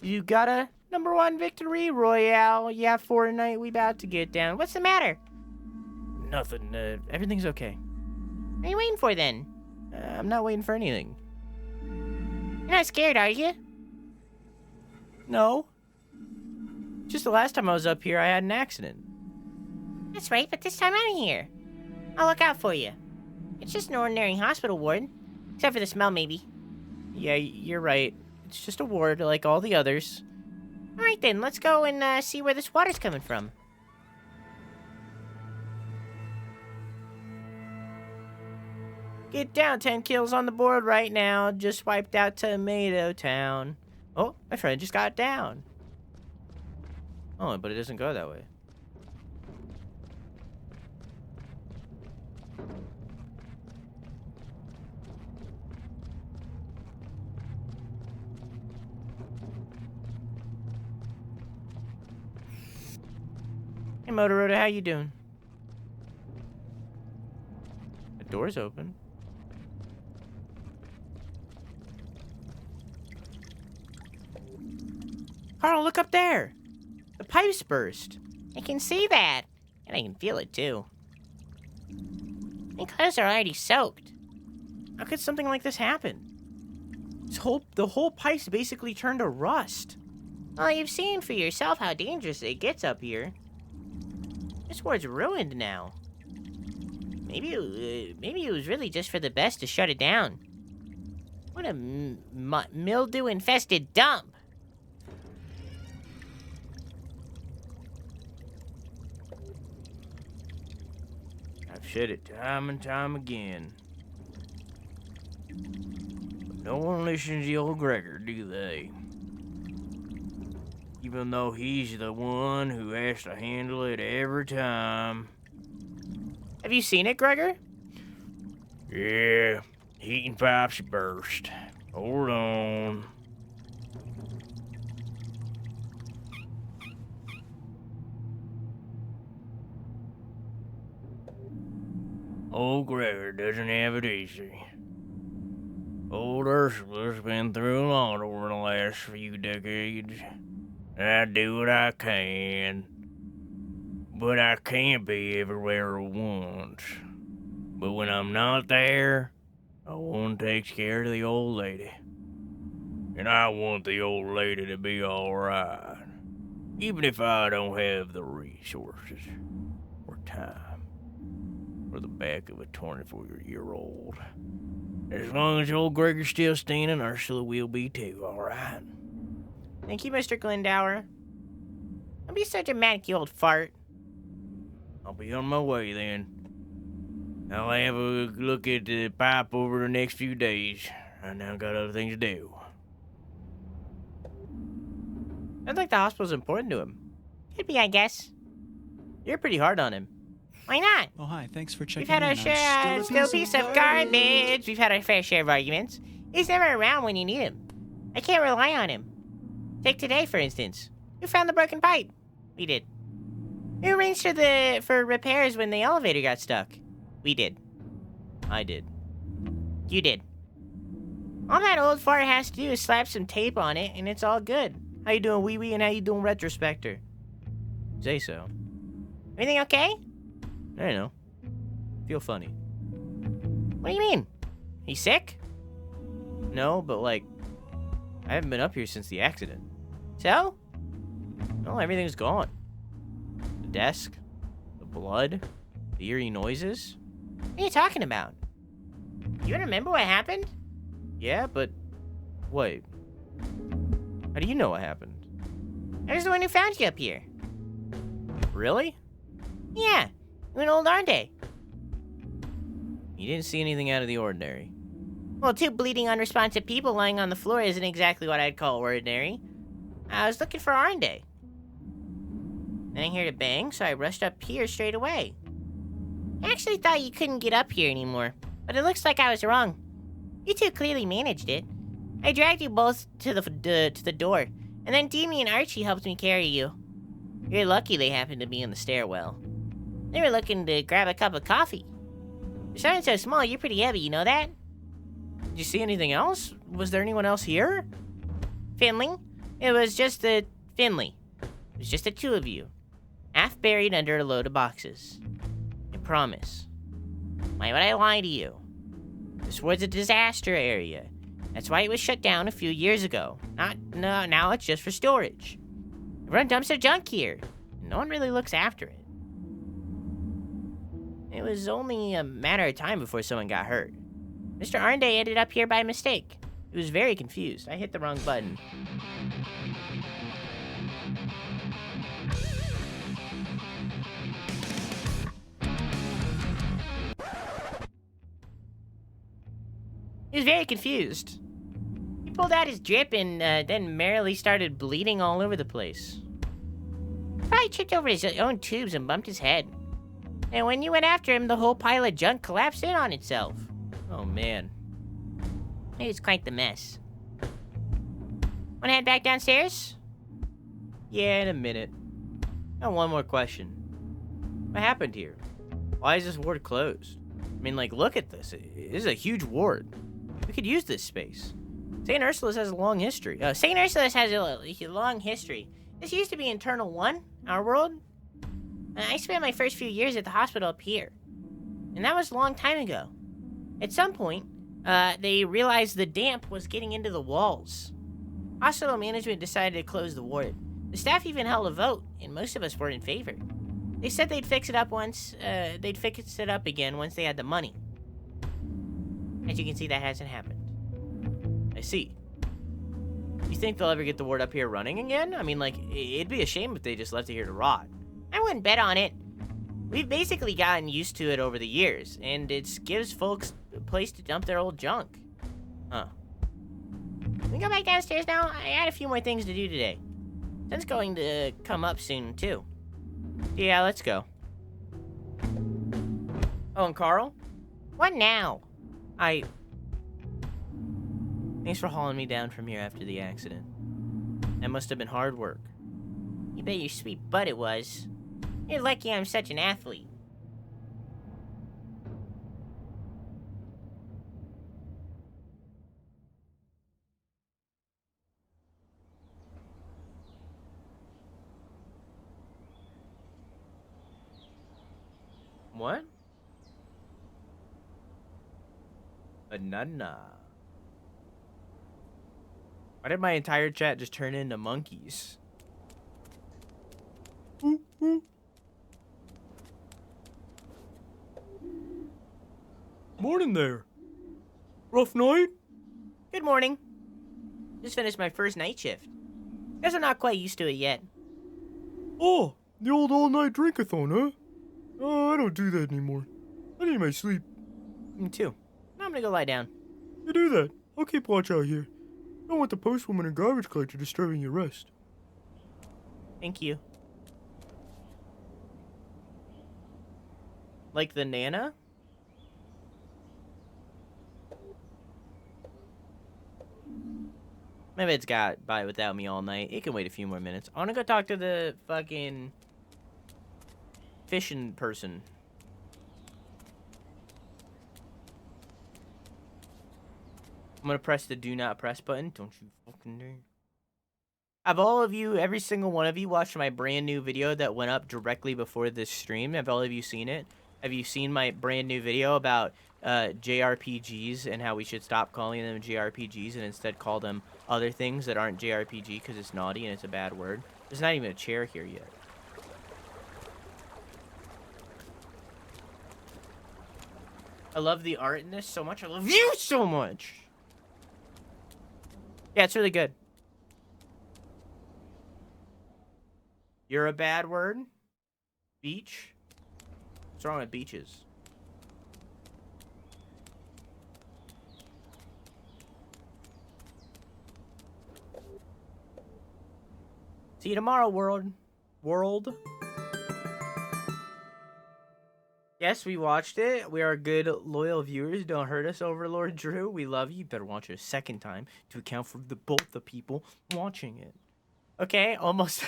You got a #1 victory royale. Yeah, Fortnite, we about to get down. What's the matter?
Nothing,
Everything's okay.
What are you waiting for then?
I'm not waiting for anything.
You're not scared, are you?
No. Just the last time I was up here, I had an accident.
That's right, but this time I'm here. I'll look out for you. It's just an ordinary hospital ward. Except for the smell, maybe.
Yeah, you're right. It's just a ward like all the others.
Alright then, let's go and see where this water's coming from.
Get down, 10 kills on the board right now. Just wiped out Tomato Town. Oh, my friend just got down. Oh, but it doesn't go that way. Hey, Motorola, how you doing? The door's open. Carl, look up there. The pipes burst.
I can see that. And I can feel it too. My clothes are already soaked.
How could something like this happen? The whole pipe's basically turned to rust.
Well, you've seen for yourself how dangerous it gets up here. This ward's ruined now. Maybe it was really just for the best to shut it down. What a mildew-infested dump.
I've said it time and time again. But no one listens to old Gregor, do they? Even though he's the one who has to handle it every time.
Have you seen it, Gregor?
Yeah, heating pipes burst. Hold on. Old Gregor doesn't have it easy. Old Ursula's been through a lot over the last few decades. I do what I can, but I can't be everywhere at once. But when I'm not there, one takes care of the old lady. And I want the old lady to be alright, even if I don't have the resources or time or the back of a 24-year-old. As long as old Gregor's still standing, Ursula will be too, alright?
Thank you, Mr. Glendower.
Don't be such a manic, you old fart.
I'll be on my way then. I'll have a look at the pipe over the next few days. I now got other things to do.
I think the hospital's important to him.
Could be, I guess.
You're pretty hard on him.
Why not?
Oh, hi. Thanks for checking
We've had
in.
our share, still a piece of garbage. We've had our fair share of arguments. He's never around when you need him. I can't rely on him. Take today, for instance. Who found the broken pipe? We did. Who arranged for repairs when the elevator got stuck? We did.
I did.
You did. All that old fart has to do is slap some tape on it, and it's all good.
How you doing, Wee Wee, and how you doing, Retrospector? Say so.
Everything okay?
I don't know. Feel funny.
What do you mean? He's sick?
No, but like, I haven't been up here since the accident.
So?
Well, everything's gone. The desk, the Blood? The eerie noises?
What are you talking about? You remember what happened?
Yeah, but... Wait. How do you know what happened?
I was the one who found you up here.
Really?
Yeah, you and old Arnday.
You didn't see anything out of the ordinary.
Well, two bleeding unresponsive people lying on the floor isn't exactly what I'd call ordinary. I was looking for Arnday. Then I heard a bang, so I rushed up here straight away. I actually thought you couldn't get up here anymore, but it looks like I was wrong. You two clearly managed it. I dragged you both to the door, and then Demi and Archie helped me carry you. You're lucky they happened to be in the stairwell. They were looking to grab a cup of coffee. For something so small, you're pretty heavy, you know that?
Did you see anything else? Was there anyone else here?
Finley? It was just the Finley. It was just the two of you. Half buried under a load of boxes. I promise. Why would I lie to you? This was a disaster area. That's why it was shut down a few years ago. Now it's just for storage. Everyone dumps their junk here. And no one really looks after it. It was only a matter of time before someone got hurt. Mr. Arnday ended up here by mistake. He was very confused. I hit the wrong button. He was very confused. He pulled out his drip and then merrily started bleeding all over the place. Probably tripped over his own tubes and bumped his head. And when you went after him, the whole pile of junk collapsed in on itself.
Oh, man.
It was quite the mess. Wanna head back downstairs?
Yeah, in a minute. Got one more question. What happened here? Why is this ward closed? I mean, like, look at this. This is a huge ward. We could use this space. St. Ursula's has a long history.
St. Ursula's has a long history. This used to be Internal 1, our world. I spent my first few years at the hospital up here. And that was a long time ago. At some point, they realized the damp was getting into the walls. Hospital management decided to close the ward. The staff even held a vote, and most of us were in favor. They said they'd fix it up again once they had the money. As you can see, that hasn't happened.
I see. You think they'll ever get the ward up here running again? I mean, like, it'd be a shame if they just left it here to rot.
I wouldn't bet on it. We've basically gotten used to it over the years, and it gives folks a place to dump their old junk.
Huh.
We go back downstairs now? I had a few more things to do today. Sun's going to come up soon, too.
Yeah, let's go. Oh, and Carl?
What now?
Thanks for hauling me down from here after the accident. That must have been hard work.
You bet your sweet butt it was. You're lucky I'm such an athlete.
What? Banana. Why did my entire chat just turn into monkeys? Morning there. Rough night?
Good morning. Just finished my first night shift. Guess I'm not quite used to it yet.
Oh, the old all-night drink-a-thon, huh? Oh, I don't do that anymore. I need my sleep.
Me too.
Now I'm gonna go lie down.
You do that. I'll keep watch out here. Don't want the postwoman and garbage collector disturbing your rest.
Thank you. Like the Nana? Maybe it's got by without me all night. It can wait a few more minutes. I want to go talk to the fucking fishing person. I'm going to press the do not press button. Don't you fucking dare. Have all of you, every single one of you, watched my brand new video that went up directly before this stream? Have all of you seen it? Have you seen my brand new video about JRPGs and how we should stop calling them JRPGs and instead call them other things that aren't JRPG because it's naughty and it's a bad word? There's not even a chair here yet. I love the art in this so much. I love you so much. Yeah, it's really good. You're a bad word. Beach. What's wrong with beaches? See you tomorrow, world. Yes, we watched it. We are good, loyal viewers. Don't hurt us, Overlord Drew. We love you. You better watch it a second time to account for both the people watching it. Okay, almost.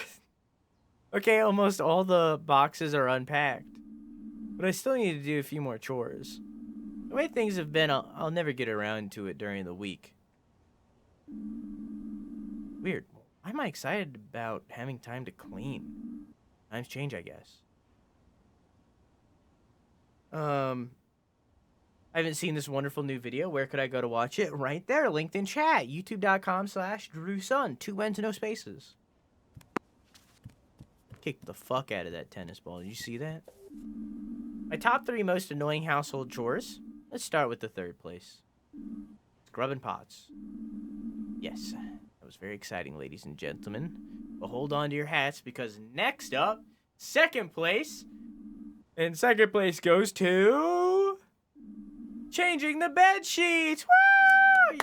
Okay, almost all the boxes are unpacked. But I still need to do a few more chores. The way things have been, I'll never get around to it during the week. Weird. Why am I excited about having time to clean? Times change, I guess. I haven't seen this wonderful new video. Where could I go to watch it? Right there, linked in chat. YouTube.com/DrewSunn. 2 N's, no spaces. Kicked the fuck out of that tennis ball. Did you see that? My top 3 most annoying household chores. Let's start with the 3rd place. Scrubbing pots. Yes, that was very exciting, ladies and gentlemen. But hold on to your hats, because next up, 2nd place. And 2nd place goes to... changing the bed sheets. Woo!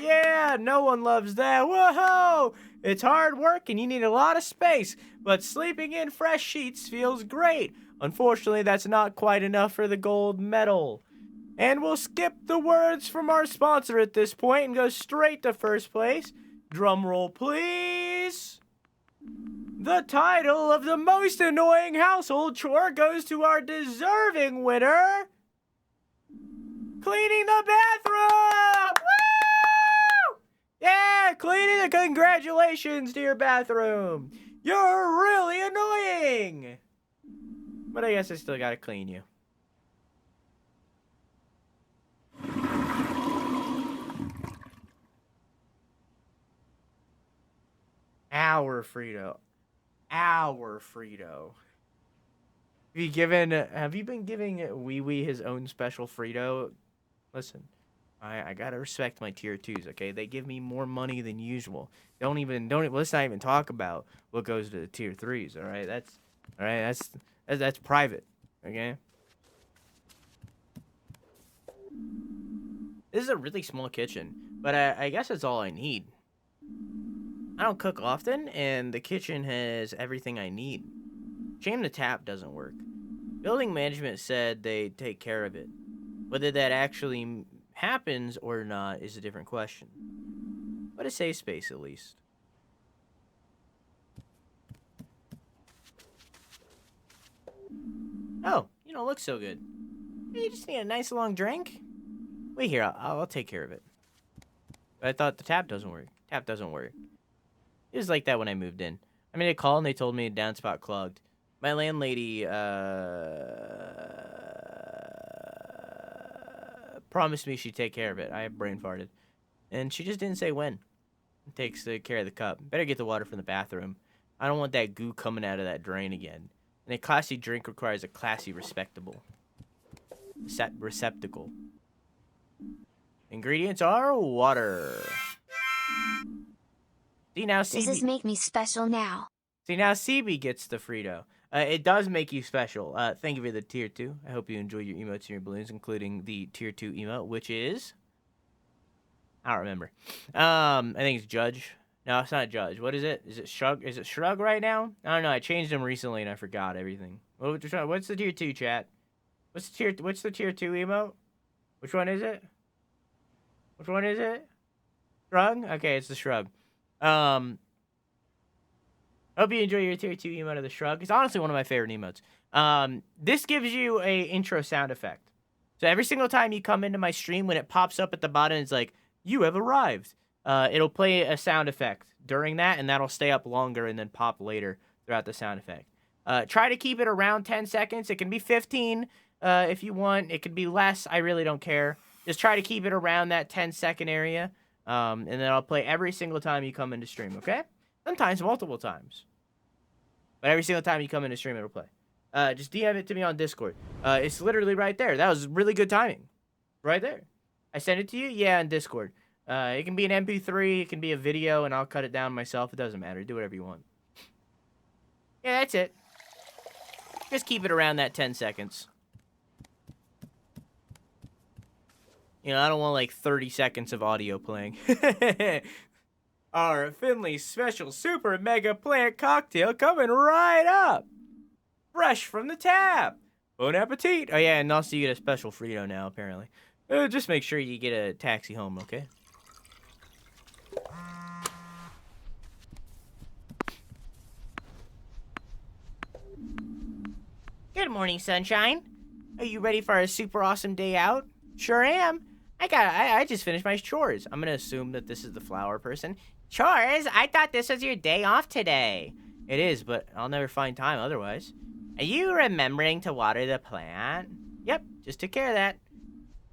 Yeah, no one loves that. Whoa! It's hard work and you need a lot of space, but sleeping in fresh sheets feels great. Unfortunately, that's not quite enough for the gold medal. And we'll skip the words from our sponsor at this point and go straight to 1st place. Drum roll, please. The title of the most annoying household chore goes to our deserving winner, cleaning the bathroom! Woo! Yeah, cleaning the congratulations to your bathroom. You're really annoying. But I guess I still gotta clean you. Our Frito. Have you been giving Wee Wee his own special Frito? Listen, I gotta respect my tier 2s, okay? They give me more money than usual. Let's not even talk about what goes to the tier 3s, all right? That's private, okay? This is a really small kitchen, but I guess that's all I need. I don't cook often, and the kitchen has everything I need. Shame the tap doesn't work. Building management said they'd take care of it. Whether that actually happens or not is a different question. But a safe space, at least. Oh, you don't look so good. You just need a nice long drink? Wait here, I'll take care of it. But I thought the tap doesn't work. Tap doesn't work. It was like that when I moved in. I made a call and they told me a downspout clogged. My landlady promised me she'd take care of it. I brain farted. And she just didn't say when. It takes care of the cup. Better get the water from the bathroom. I don't want that goo coming out of that drain again. And a classy drink requires a classy, respectable receptacle. Ingredients are water. See, now CB...
Does this make me special now?
See, now CB gets the Frito. It does make you special. Thank you for the tier 2. I hope you enjoy your emotes and your balloons, including the tier 2 emote, which is... I don't remember. I think it's Judge. No, it's not Judge. What is it? Is it Shrug? Is it Shrug right now? I don't know. I changed them recently and I forgot everything. What's the tier 2, chat? What's the tier 2 emote? Which one is it? Which one is it? Shrug? Okay, it's the Shrug. Hope you enjoy your tier 2 emote of the Shrug. It's honestly one of my favorite emotes. This gives you a intro sound effect. So every single time you come into my stream, when it pops up at the bottom, it's like, you have arrived. It'll play a sound effect during that, and that'll stay up longer and then pop later throughout the sound effect. Try to keep it around 10 seconds. It can be 15 if you want. It could be less. I really don't care. Just try to keep it around that 10-second area. And then I'll play every single time you come into stream, okay? Sometimes multiple times. But every single time you come into stream, it'll play. Just DM it to me on Discord. It's literally right there. That was really good timing. Right there. I sent it to you? Yeah, in Discord. It can be an MP3, it can be a video, and I'll cut it down myself. It doesn't matter. Do whatever you want. Yeah, that's it. Just keep it around that 10 seconds. You know, I don't want like 30 seconds of audio playing. Our Finley special super mega plant cocktail coming right up. Fresh from the tap. Bon appetit. Oh yeah, and also you get a special Frito now, apparently. Just make sure you get a taxi home, okay?
Good morning, sunshine. Are you ready for a super awesome day out? Sure am. I just finished my chores.
I'm gonna assume that this is the flower person.
Chores? I thought this was your day off today.
It is, but I'll never find time otherwise.
Are you remembering to water the plant?
Yep, just took care of that.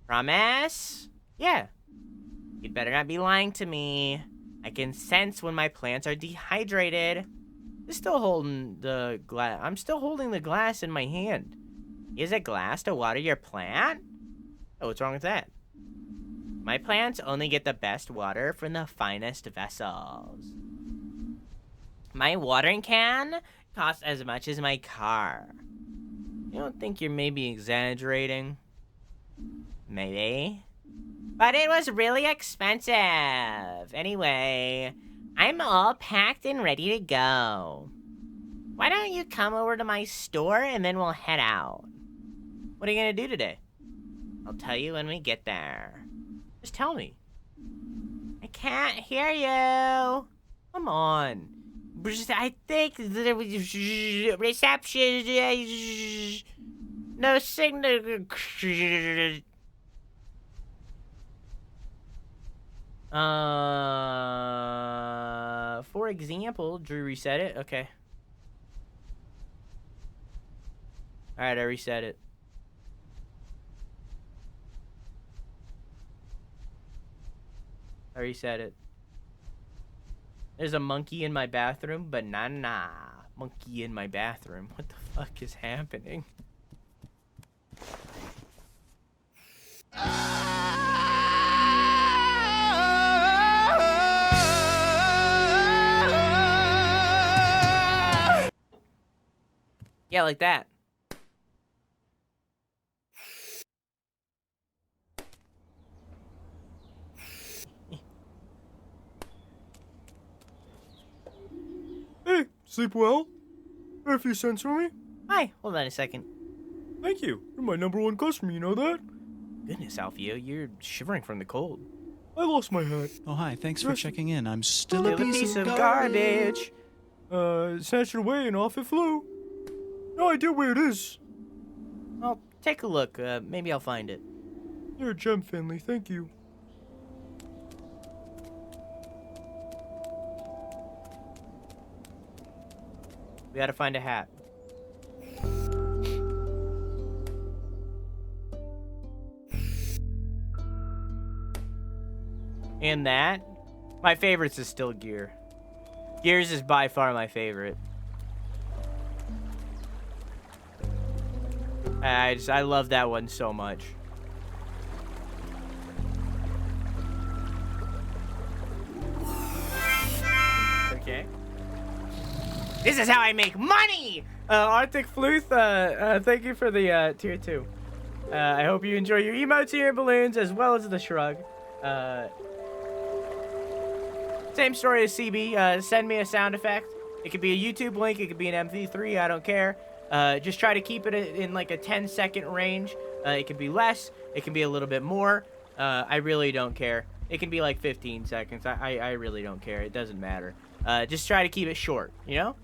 Promise?
Yeah.
You'd better not be lying to me. I can sense when my plants are dehydrated.
I'm still holding the glass. I'm still holding the glass in my hand.
Use a glass to water your plant?
Oh, what's wrong with that?
My plants only get the best water from the finest vessels. My watering can costs as much as my car.
You don't think you're maybe exaggerating?
Maybe. But it was really expensive. Anyway, I'm all packed and ready to go. Why don't you come over to my store and then we'll head out?
What are you gonna do today?
I'll tell you when we get there.
Just tell me.
I can't hear you.
Come on.
I think the reception... No signal...
For example, Drew reset it. Okay. Alright, I reset it. I reset it. There's a monkey in my bathroom, but nah. Monkey in my bathroom. What the fuck is happening? Yeah, like that.
Hey, sleep well? Have a few cents for me?
Hi, hold on a second.
Thank you. You're my #1 customer, you know that?
Goodness, Alfio, you're shivering from the cold.
I lost my hat.
Oh, hi. Thanks for checking in. I'm still
Still a piece of garbage.
Snatched it away and off it flew. No idea where it is.
I'll take a look. Maybe I'll find it.
You're a gem, Finley. Thank you.
We gotta find a hat. And that, my favorites is still Gear. Gears is by far my favorite. I love that one so much. Okay. This is how I make money! Arctic Fluth, thank you for the tier 2. I hope you enjoy your emotes here, balloons, as well as the shrug. Same story as CB. Send me a sound effect. It could be a YouTube link. It could be an MP3. I don't care. Just try to keep it in like a 10-second range. It can be less. It can be a little bit more. I really don't care. It can be like 15 seconds. I really don't care. It doesn't matter. Just try to keep it short. You know?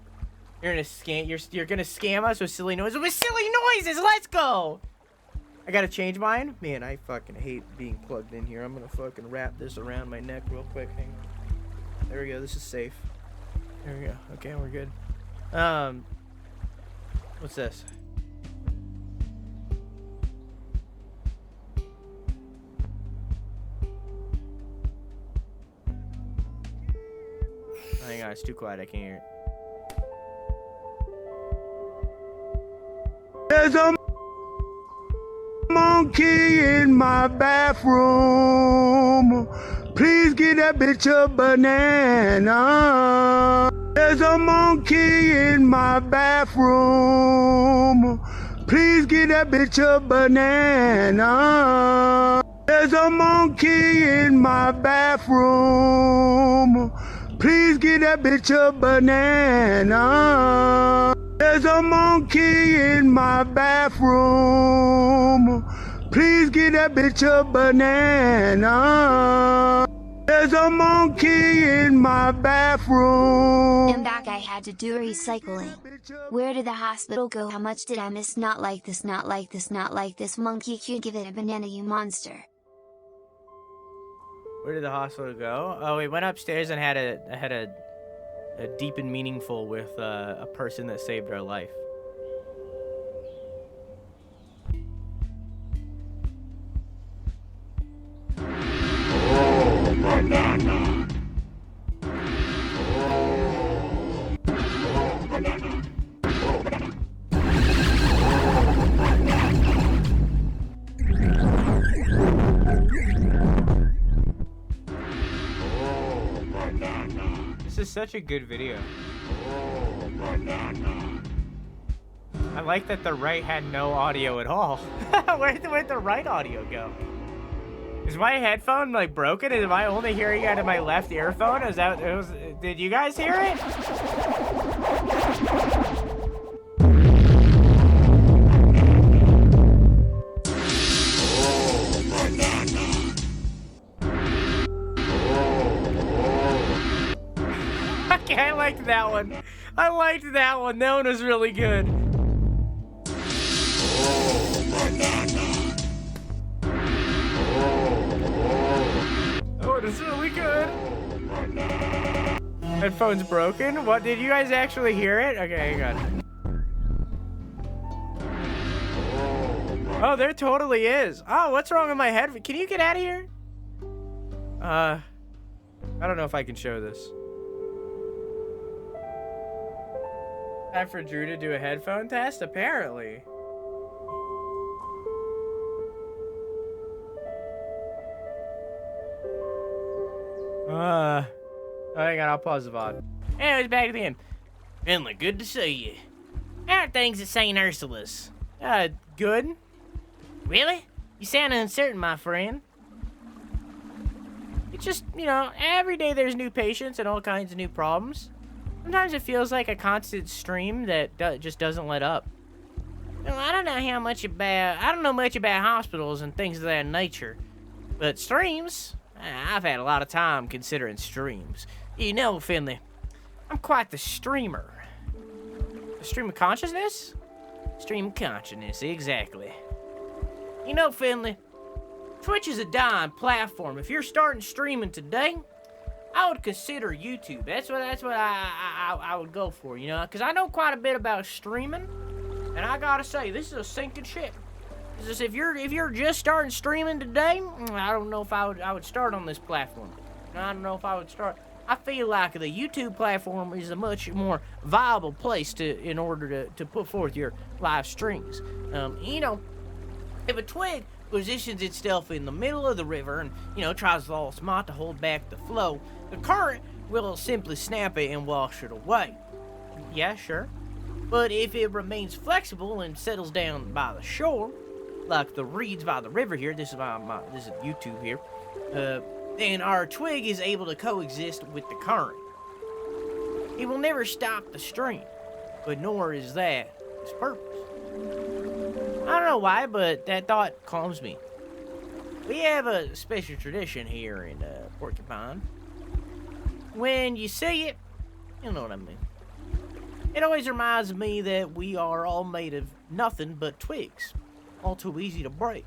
You're gonna scam us with silly noises. With silly noises. Let's go. I gotta change mine. Man, I fucking hate being plugged in here. I'm gonna fucking wrap this around my neck real quick. Hang on. There we go. This is safe. There we go. Okay, we're good. What's this? Hang on, it's too quiet. I can't hear it.
There's a
monkey in my bathroom. Please get that bitch a banana. There's a monkey in my bathroom. Please get that bitch a banana. There's a monkey in my bathroom. Please get that bitch a banana. There's a monkey in my bathroom. Please get that bitch a banana. There's a monkey in my bathroom.
And that guy had to do recycling. Where did the hospital go? How much did I miss? Not like this, not like this, not like this. Monkey Q, give it a banana, you monster.
Where did the hospital go? Oh, we went upstairs and had a deep and meaningful with a person that saved our life. This is such a good video. I like that the right had no audio at all. Where'd the right audio go? Is my headphone like broken? Am I only hearing it out of my left earphone? Did you guys hear it? Okay, I liked that one. I liked that one. That one was really good. Oh, it's really good. Headphone's broken? What? Did you guys actually hear it? Okay, hang on. Oh, there totally is. Oh, what's wrong with my head? Can you get out of here? I don't know if I can show this. Time for Drew to do a headphone test? Apparently. Hang on, I'll pause the VOD. Anyways, back at the end.
Finley, good to see you. How are things at St. Ursula's?
Good?
Really? You sound uncertain, my friend.
It's just, every day there's new patients and all kinds of new problems. Sometimes it feels like a constant stream that just doesn't let up.
Well, I don't know much about hospitals and things of that nature.
But streams, I've had a lot of time considering streams. You know, Finley, I'm quite the streamer. A stream of consciousness?
Stream of consciousness, exactly. You know, Finley, Twitch is a dying platform. If you're starting streaming today, I would consider YouTube. That's what I would go for, because I know quite a bit about streaming, and I gotta say, this is a sinking ship. Just if you're just starting streaming today, I don't know if I would start on this platform. I don't know if I would start. I feel like the YouTube platform is a much more viable place in order to put forth your live streams. If a twig positions itself in the middle of the river and, tries with all its might to hold back the flow, the current will simply snap it and wash it away.
Yeah, sure.
But if it remains flexible and settles down by the shore, like the reeds by the river here, this is YouTube here, then our twig is able to coexist with the current. It will never stop the stream, but nor is that its purpose. I don't know why, but that thought calms me. We have a special tradition here in Porcupine. When you see it, you know what I mean. It always reminds me that we are all made of nothing but twigs. All too easy to break.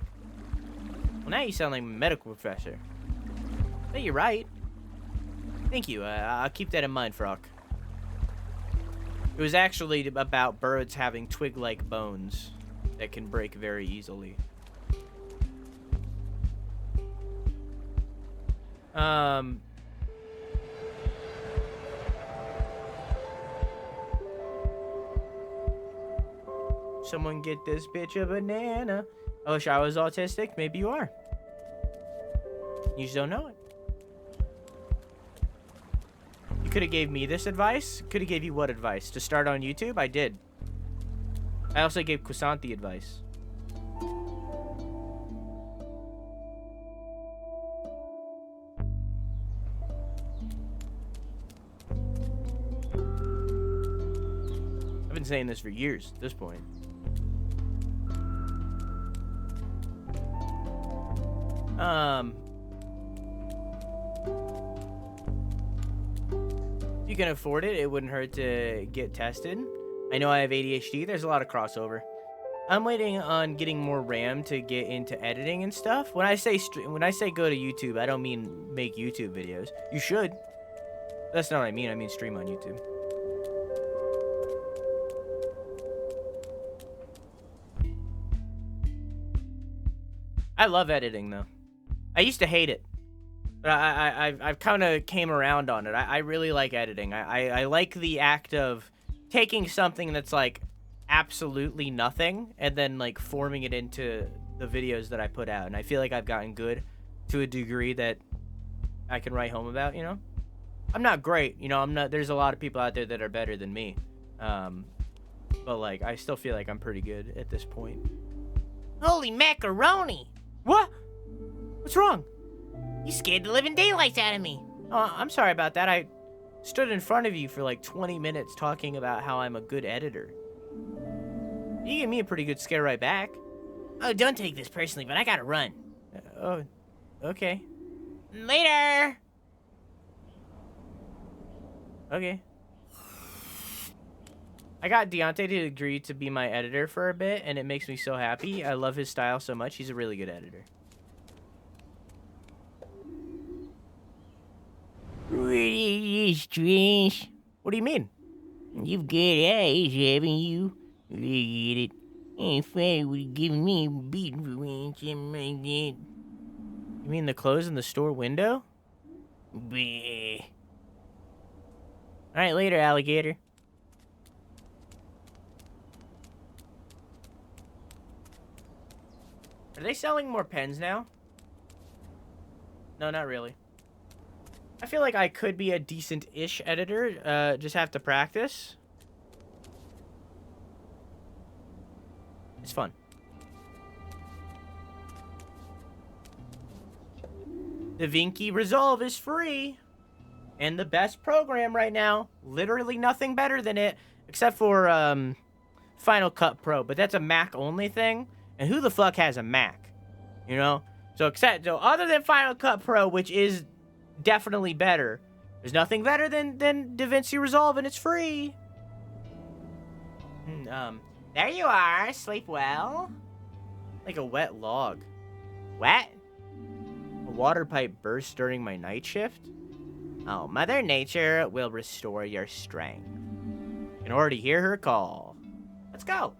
Well, now you sound like a medical professor. But you're right. Thank you. I'll keep that in mind, Frock. It was actually about birds having twig-like bones that can break very easily. Someone get this bitch a banana. I wish I was autistic. Maybe you are. You just don't know it. You could have gave me this advice. Could have gave you what advice? To start on YouTube? I did. I also gave Kusant the advice. I've been saying this for years at this point. If you can afford it, it wouldn't hurt to get tested. I know I have ADHD. There's a lot of crossover. I'm waiting on getting more RAM to get into editing and stuff. When I say go to YouTube, I don't mean make YouTube videos. You should. That's not what I mean. I mean stream on YouTube. I love editing though. I used to hate it, but I've kind of came around on it. I really like editing. I like the act of taking something that's like absolutely nothing and then like forming it into the videos that I put out. And I feel like I've gotten good to a degree that I can write home about, you know? I'm not great, you know, there's a lot of people out there that are better than me. But like, I still feel like I'm pretty good at this point.
Holy macaroni!
What? What's wrong?
You scared the living daylights out of me.
Oh, I'm sorry about that. I stood in front of you for like 20 minutes talking about how I'm a good editor. You gave me a pretty good scare right back.
Oh, don't take this personally, but I gotta run.
Oh, okay.
Later!
Okay. I got Deontay to agree to be my editor for a bit, and it makes me so happy. I love his style so much. He's a really good editor.
Really strange.
What do you mean?
You've got eyes, haven't you? Look at it. Ain't funny would have given me a beating for wearing something like that.
You mean the clothes in the store window?
Bleh.
Alright, later, alligator. Are they selling more pens now? No, not really. I feel like I could be a decent-ish editor. Just have to practice. It's fun. DaVinci Resolve is free. And the best program right now. Literally nothing better than it. Except for Final Cut Pro. But that's a Mac-only thing. And who the fuck has a Mac? You know? So other than Final Cut Pro, which is definitely better, there's nothing better than DaVinci Resolve, and it's free.
There you are. Sleep well.
Like a wet log.
What?
A water pipe burst during my night shift?
Oh, Mother Nature will restore your strength.
You can already hear her call.
Let's go.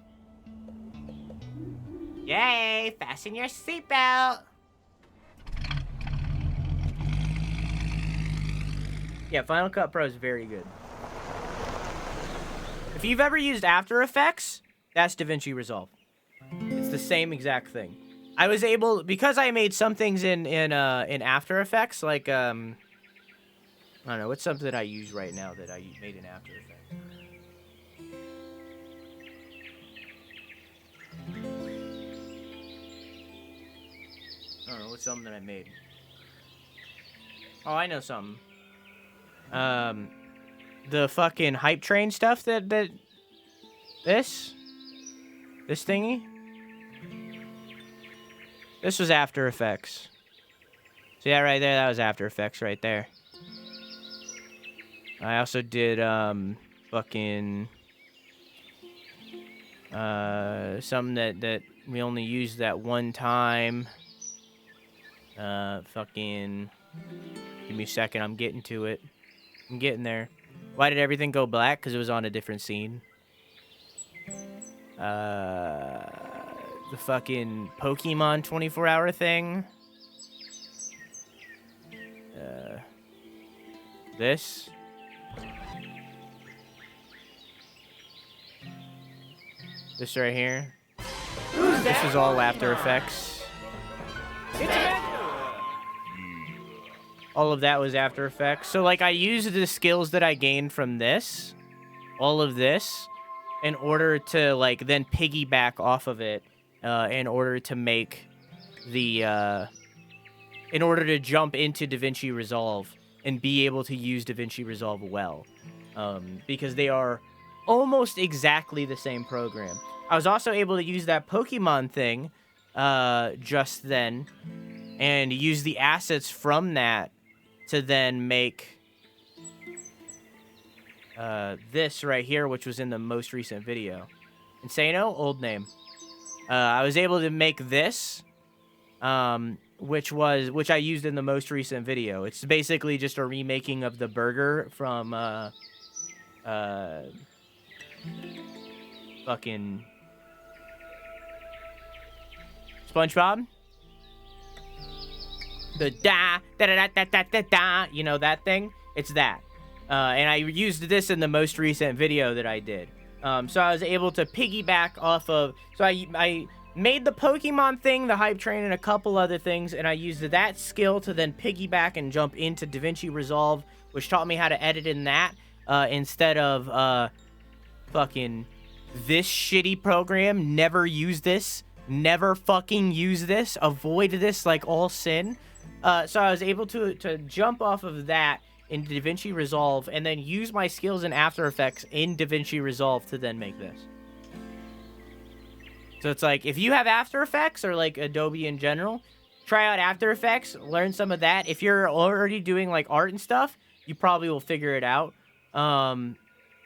Yay! Fasten your seatbelt.
Yeah, Final Cut Pro is very good. If you've ever used After Effects, that's DaVinci Resolve. It's the same exact thing. I was able, because I made some things in After Effects, like I don't know, what's something that I use right now that I made in After Effects? I don't know, what's something that I made? Oh, I know something. The fucking hype train stuff this thingy. This was After Effects. See that right there? That was After Effects right there. I also did fucking something that we only used that one time. Fucking give me a second. I'm getting to it. I'm getting there. Why did everything go black? Because it was on a different scene. The fucking Pokemon 24-hour thing. This. This right here. Who's This is all After Effects. All of that was After Effects. So, like, I used the skills that I gained from this, all of this, in order to, like, then piggyback off of it, in order to make the, in order to jump into DaVinci Resolve and be able to use DaVinci Resolve well. Because they are almost exactly the same program. I was also able to use that Pokemon thing, just then, and use the assets from that to then make this right here, which was in the most recent video. Insano, old name. I was able to make this, which I used in the most recent video. It's basically just a remaking of the burger from fucking SpongeBob. The da da da da da da da, you know that thing? It's that. And I used this in the most recent video that I did. So I was able to piggyback off of. So I made the Pokemon thing, the hype train, and a couple other things, and I used that skill to then piggyback and jump into DaVinci Resolve, which taught me how to edit in that instead of fucking this shitty program. Never use this. Never fucking use this. Avoid this like all sin. So I was able to jump off of that into DaVinci Resolve and then use my skills in After Effects in DaVinci Resolve to then make this. So it's like, if you have After Effects or like Adobe in general, try out After Effects, learn some of that. If you're already doing like art and stuff, you probably will figure it out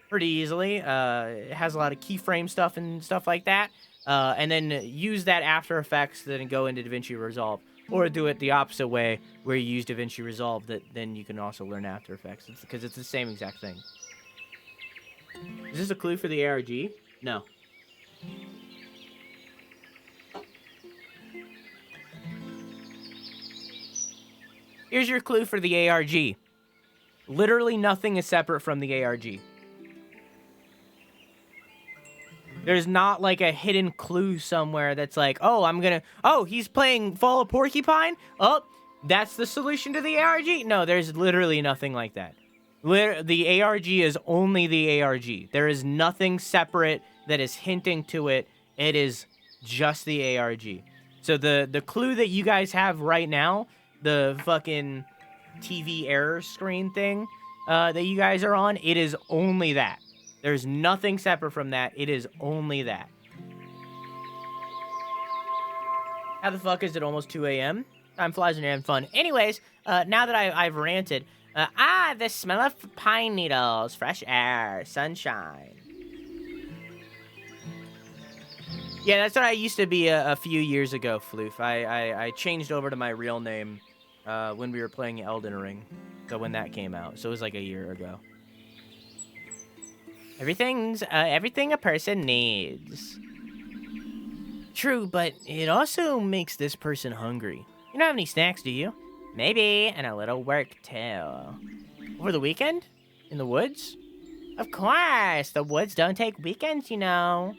pretty easily. It has a lot of keyframe stuff and stuff like that. And then use that After Effects, then go into DaVinci Resolve. Or do it the opposite way, where you use DaVinci Resolve, then you can also learn After Effects. Because it's the same exact thing. Is this a clue for the ARG? No. Here's your clue for the ARG. Literally nothing is separate from the ARG. There's not like a hidden clue somewhere that's like, oh, he's playing Fall of Porcupine? Oh, that's the solution to the ARG? No, there's literally nothing like that. The ARG is only the ARG. There is nothing separate that is hinting to it. It is just the ARG. So the clue that you guys have right now, the fucking TV error screen thing that you guys are on, it is only that. There's nothing separate from that. It is only that. How the fuck is it almost 2 a.m.? Time flies when you're having fun. Anyways, now that I've ranted, the smell of pine needles, fresh air, sunshine. Yeah, that's what I used to be a few years ago, Floof. I changed over to my real name when we were playing Elden Ring. So when that came out. So it was like a year ago. Everything a person needs. True, but it also makes this person hungry. You don't have any snacks, do you? Maybe, and a little work too. Over the weekend? In the woods? Of course, the woods don't take weekends, you know.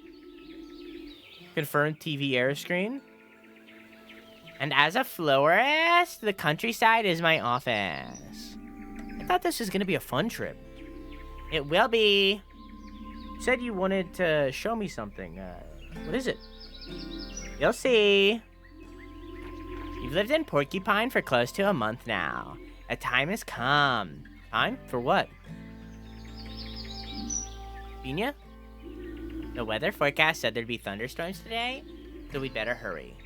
Confirmed TV air screen. And as a florist, the countryside is my office. I thought this was gonna be a fun trip. It will be. You said you wanted to show me something. What is it? You'll see. You've lived in Porcupine for close to a month now. A time has come. Time? For what? Bina? The weather forecast said there'd be thunderstorms today, so we'd better hurry.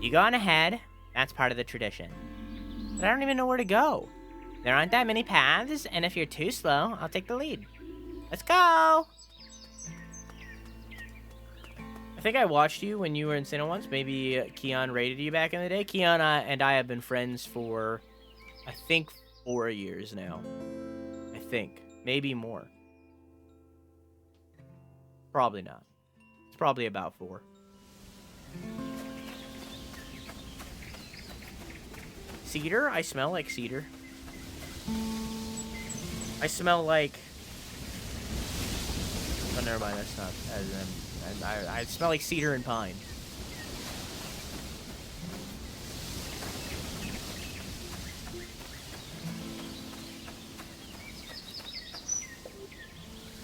You go on ahead. That's part of the tradition. But I don't even know where to go. There aren't that many paths, and if you're too slow, I'll take the lead. Let's go! I think I watched you when you were in Sinnoh once. Maybe Keon raided you back in the day. Keon and I have been friends for, I think, 4 years now. I think. Maybe more. Probably not. It's probably about 4. Cedar? I smell like cedar. I smell like... Oh, never mind. That's not... I smell like cedar and pine.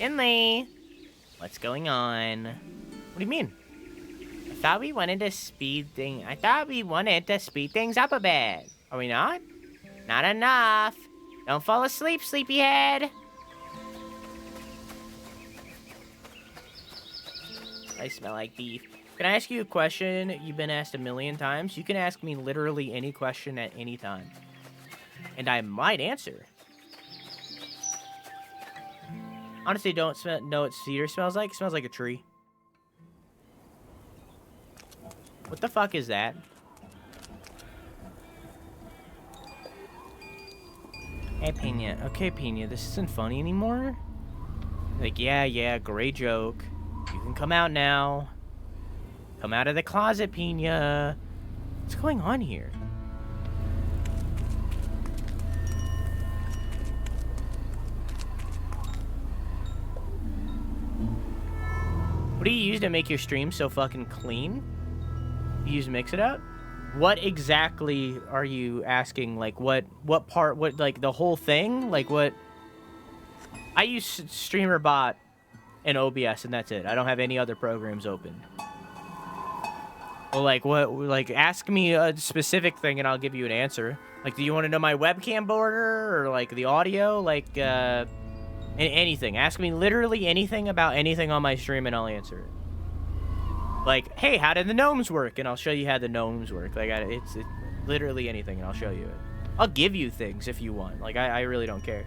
Finley, what's going on? What do you mean? I thought we wanted to speed things up a bit. Are we not? Not enough. Don't fall asleep, sleepyhead. I smell like beef. Can I ask you a question you've been asked a million times? You can ask me literally any question at any time. And I might answer. Honestly, don't know what cedar smells like. It smells like a tree. What the fuck is that? Hey, Pena. Okay, Pena, this isn't funny anymore? Like, yeah, great joke. You can come out now. Come out of the closet, Pena. What's going on here? What do you use to make your stream so fucking clean? You use Mix It Up? What exactly are you asking? Like, what part, like, the whole thing? Like, what? I use StreamerBot and OBS, and that's it. I don't have any other programs open. Well, like, what? Like, ask me a specific thing, and I'll give you an answer. Like, do you want to know my webcam border, or, like, the audio? Like, anything. Ask me literally anything about anything on my stream, and I'll answer it. Like, hey, how did the gnomes work? And I'll show you how the gnomes work. Like, it's literally anything, and I'll show you it. I'll give you things if you want. Like, I really don't care.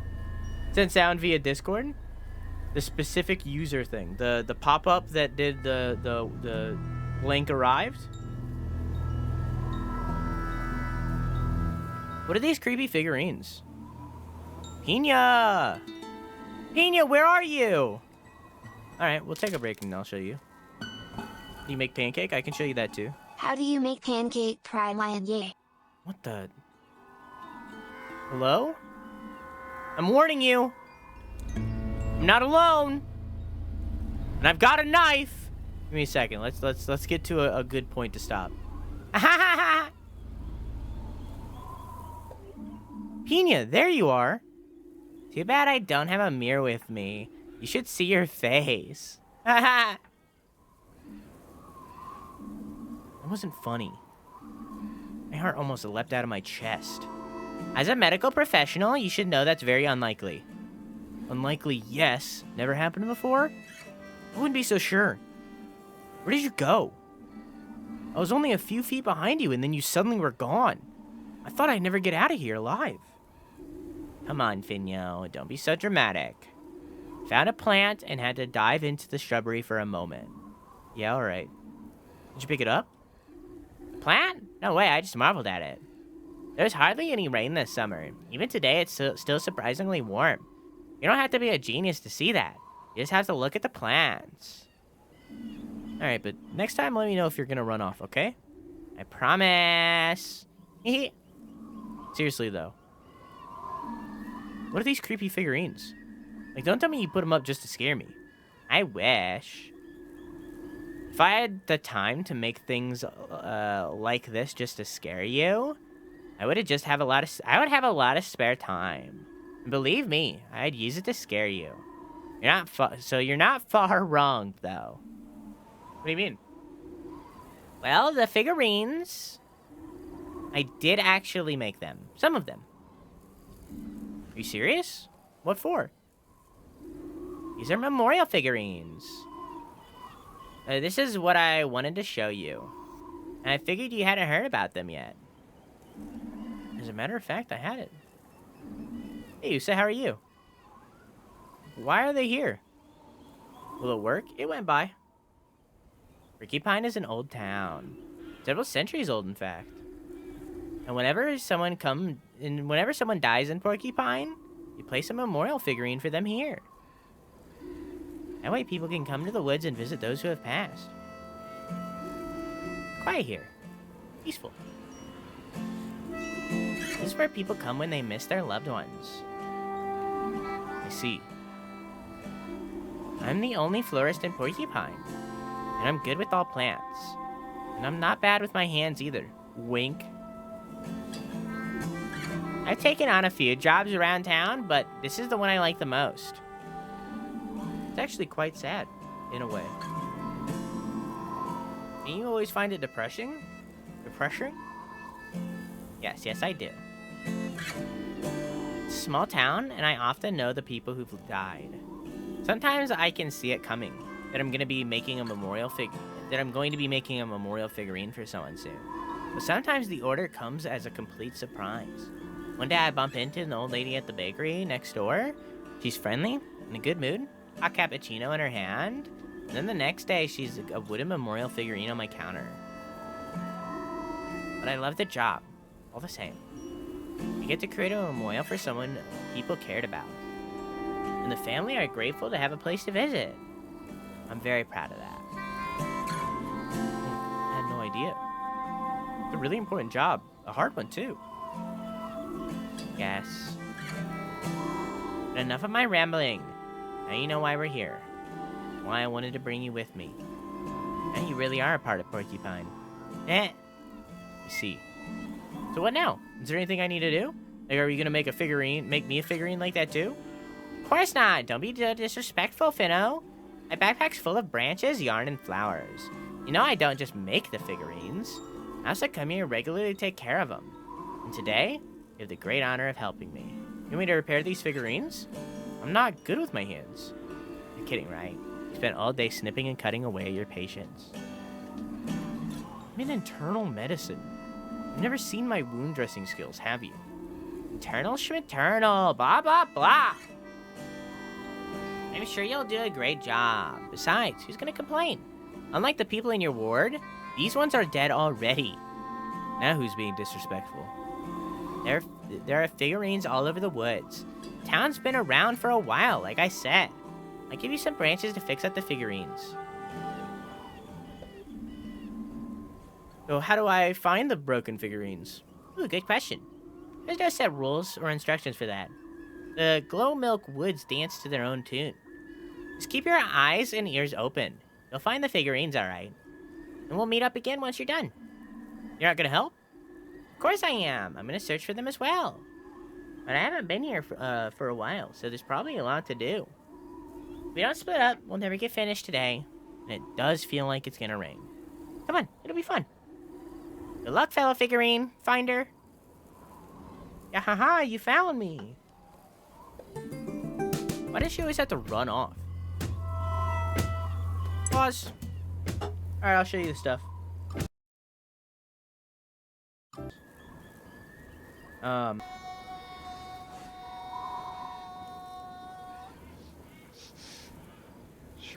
Send sound via Discord. The specific user thing. The pop-up that did the link arrived. What are these creepy figurines? Pena! Pena, where are you? Alright, we'll take a break and I'll show you. You make pancake? I can show you that too.
How do you make pancake, Pride Lion? Yeah.
What the? Hello? I'm warning you. I'm not alone. And I've got a knife. Give me a second. Let's get to a good point to stop. Pena, there you are. Too bad I don't have a mirror with me. You should see your face. That wasn't funny. My heart almost leapt out of my chest. As a medical professional, you should know that's very unlikely. Unlikely, yes. Never happened before? I wouldn't be so sure. Where did you go? I was only a few feet behind you, and then you suddenly were gone. I thought I'd never get out of here alive. Come on, Finyo. Don't be so dramatic. Found a plant and had to dive into the shrubbery for a moment. Yeah, alright. Did you pick it up? Plant? No way, I just marveled at it. There's hardly any rain this summer. Even today, it's still surprisingly warm. You don't have to be a genius to see that. You just have to look at the plants. Alright, but next time let me know if you're gonna run off, okay? I promise. Seriously, though. What are these creepy figurines? Like, don't tell me you put them up just to scare me. I wish. If I had the time to make things like this just to scare you, I would have a lot of spare time. And believe me, I'd use it to scare you. You're not far wrong, though. What do you mean? Well, the figurines, I did actually make them. Some of them. Are you serious? What for? These are memorial figurines. This is what I wanted to show you. And I figured you hadn't heard about them yet. As a matter of fact, I hadn't. Hey, Usa, how are you? Why are they here? Will it work? It went by. Porcupine is an old town. Several centuries old, in fact. And whenever someone dies in Porcupine, you place a memorial figurine for them here. That way people can come to the woods and visit those who have passed. Quiet here. Peaceful. This is where people come when they miss their loved ones. I see. I'm the only florist in Porcupine. And I'm good with all plants. And I'm not bad with my hands either. Wink. I've taken on a few jobs around town, but this is the one I like the most. It's actually quite sad, in a way. And you always find it depressing? Depressing? Yes, I do. It's a small town, and I often know the people who've died. Sometimes I can see it coming, that I'm going to be making a memorial figurine for someone soon. But sometimes the order comes as a complete surprise. One day I bump into an old lady at the bakery next door. She's friendly, in a good mood, hot cappuccino in her hand. And then the next day, she's a wooden memorial figurine on my counter. But I love the job, all the same. You get to create a memorial for someone people cared about. And the family are grateful to have a place to visit. I'm very proud of that. I had no idea. It's a really important job. A hard one, too. Yes. But enough of my rambling. Now you know why we're here. Why I wanted to bring you with me. Now you really are a part of Porcupine. You see. So what now? Is there anything I need to do? Like, are you gonna make me a figurine like that too? Of course not. Don't be disrespectful, Finno. My backpack's full of branches, yarn, and flowers. You know I don't just make the figurines. I also come here regularly to take care of them. And today, you have the great honor of helping me. You want me to repair these figurines? I'm not good with my hands. You're kidding, right? You spent all day snipping and cutting away at your patience. I'm in internal medicine. You've never seen my wound dressing skills, have you? Internal schmaternal, blah, blah, blah. I'm sure you'll do a great job. Besides, who's gonna complain? Unlike the people in your ward, these ones are dead already. Now who's being disrespectful? There are figurines all over the woods. Town's been around for a while, like I said. I'll give you some branches to fix up the figurines. So how do I find the broken figurines? Ooh, good question. There's no set rules or instructions for that. The Glow Milk Woods dance to their own tune. Just keep your eyes and ears open. You'll find the figurines alright. And we'll meet up again once you're done. You're not gonna help? Of course I am. I'm gonna search for them as well. But I haven't been here for a while, so there's probably a lot to do. If we don't split up, we'll never get finished today. And it does feel like it's gonna rain. Come on, it'll be fun. Good luck, fellow figurine finder. Yeah, haha, you found me. Why does she always have to run off? Pause. Alright, I'll show you the stuff.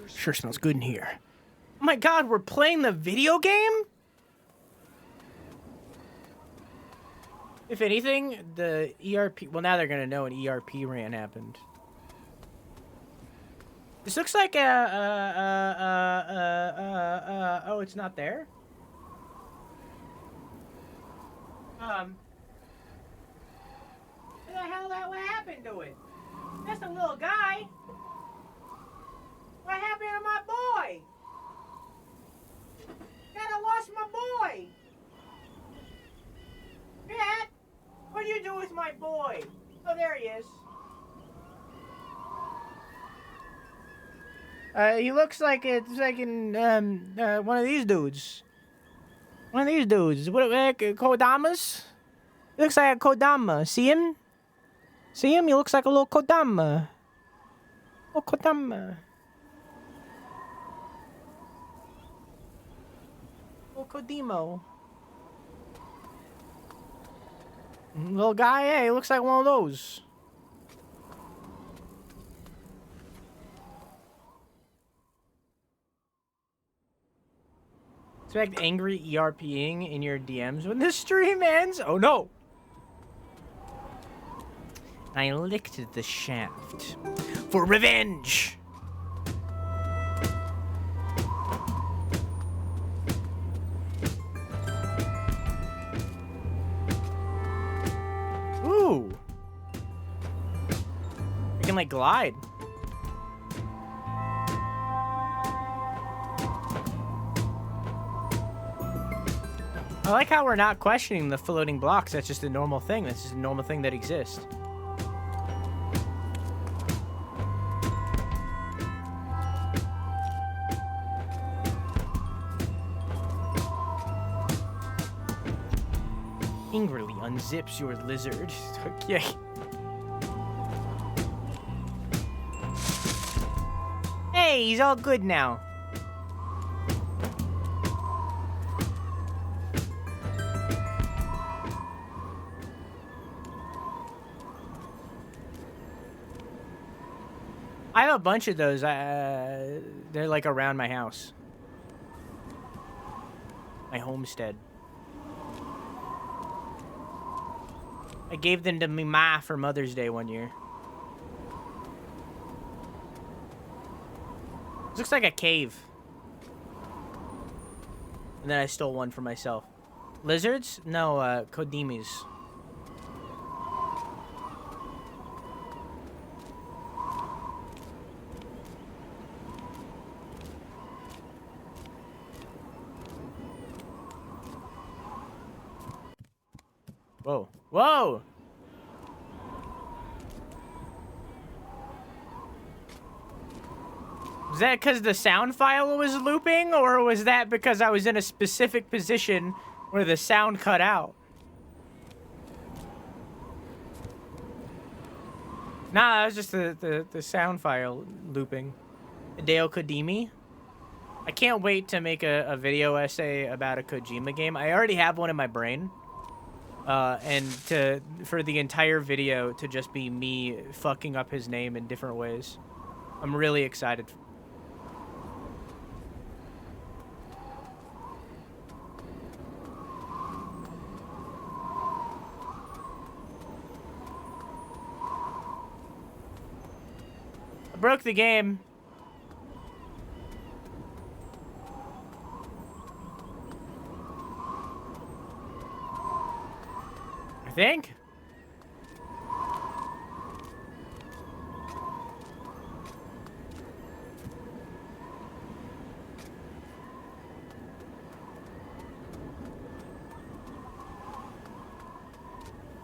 Sure smells good in here. Oh my god, we're playing the video game? If anything, the ERP... Well, now they're gonna know an ERP ran happened. This looks like oh, it's not there? What the hell, what happened to it? That's a little guy. What happened to my boy? God, I lost my boy. Dad, what do you do with my boy? Oh, there he is. He looks like it's like in one of these dudes. One of these dudes. What, Kodamas? He looks like a Kodama. See him? See him? He looks like a little Kodama. Oh, Kodama. Oh, Kodimo. Little guy, yeah, he looks like one of those. Expect angry ERPing in your DMs when the stream ends. Oh no! I licked the shaft for revenge. Ooh! I can like glide. I like how we're not questioning the floating blocks. That's just a normal thing. That's just a normal thing that exists. Angrily unzips your lizard. Okay. Hey, he's all good now. I have a bunch of those. They're like around my house. My homestead. I gave them to me ma for Mother's Day one year. This looks like a cave. And then I stole one for myself. Lizards? No, Kodamas. Whoa. Whoa! Was that because the sound file was looping, or was that because I was in a specific position where the sound cut out? Nah, that was just the sound file looping. Hideo Kojima. I can't wait to make a video essay about a Kojima game. I already have one in my brain. And for the entire video to just be me fucking up his name in different ways. I'm really excited. I broke the game. I think.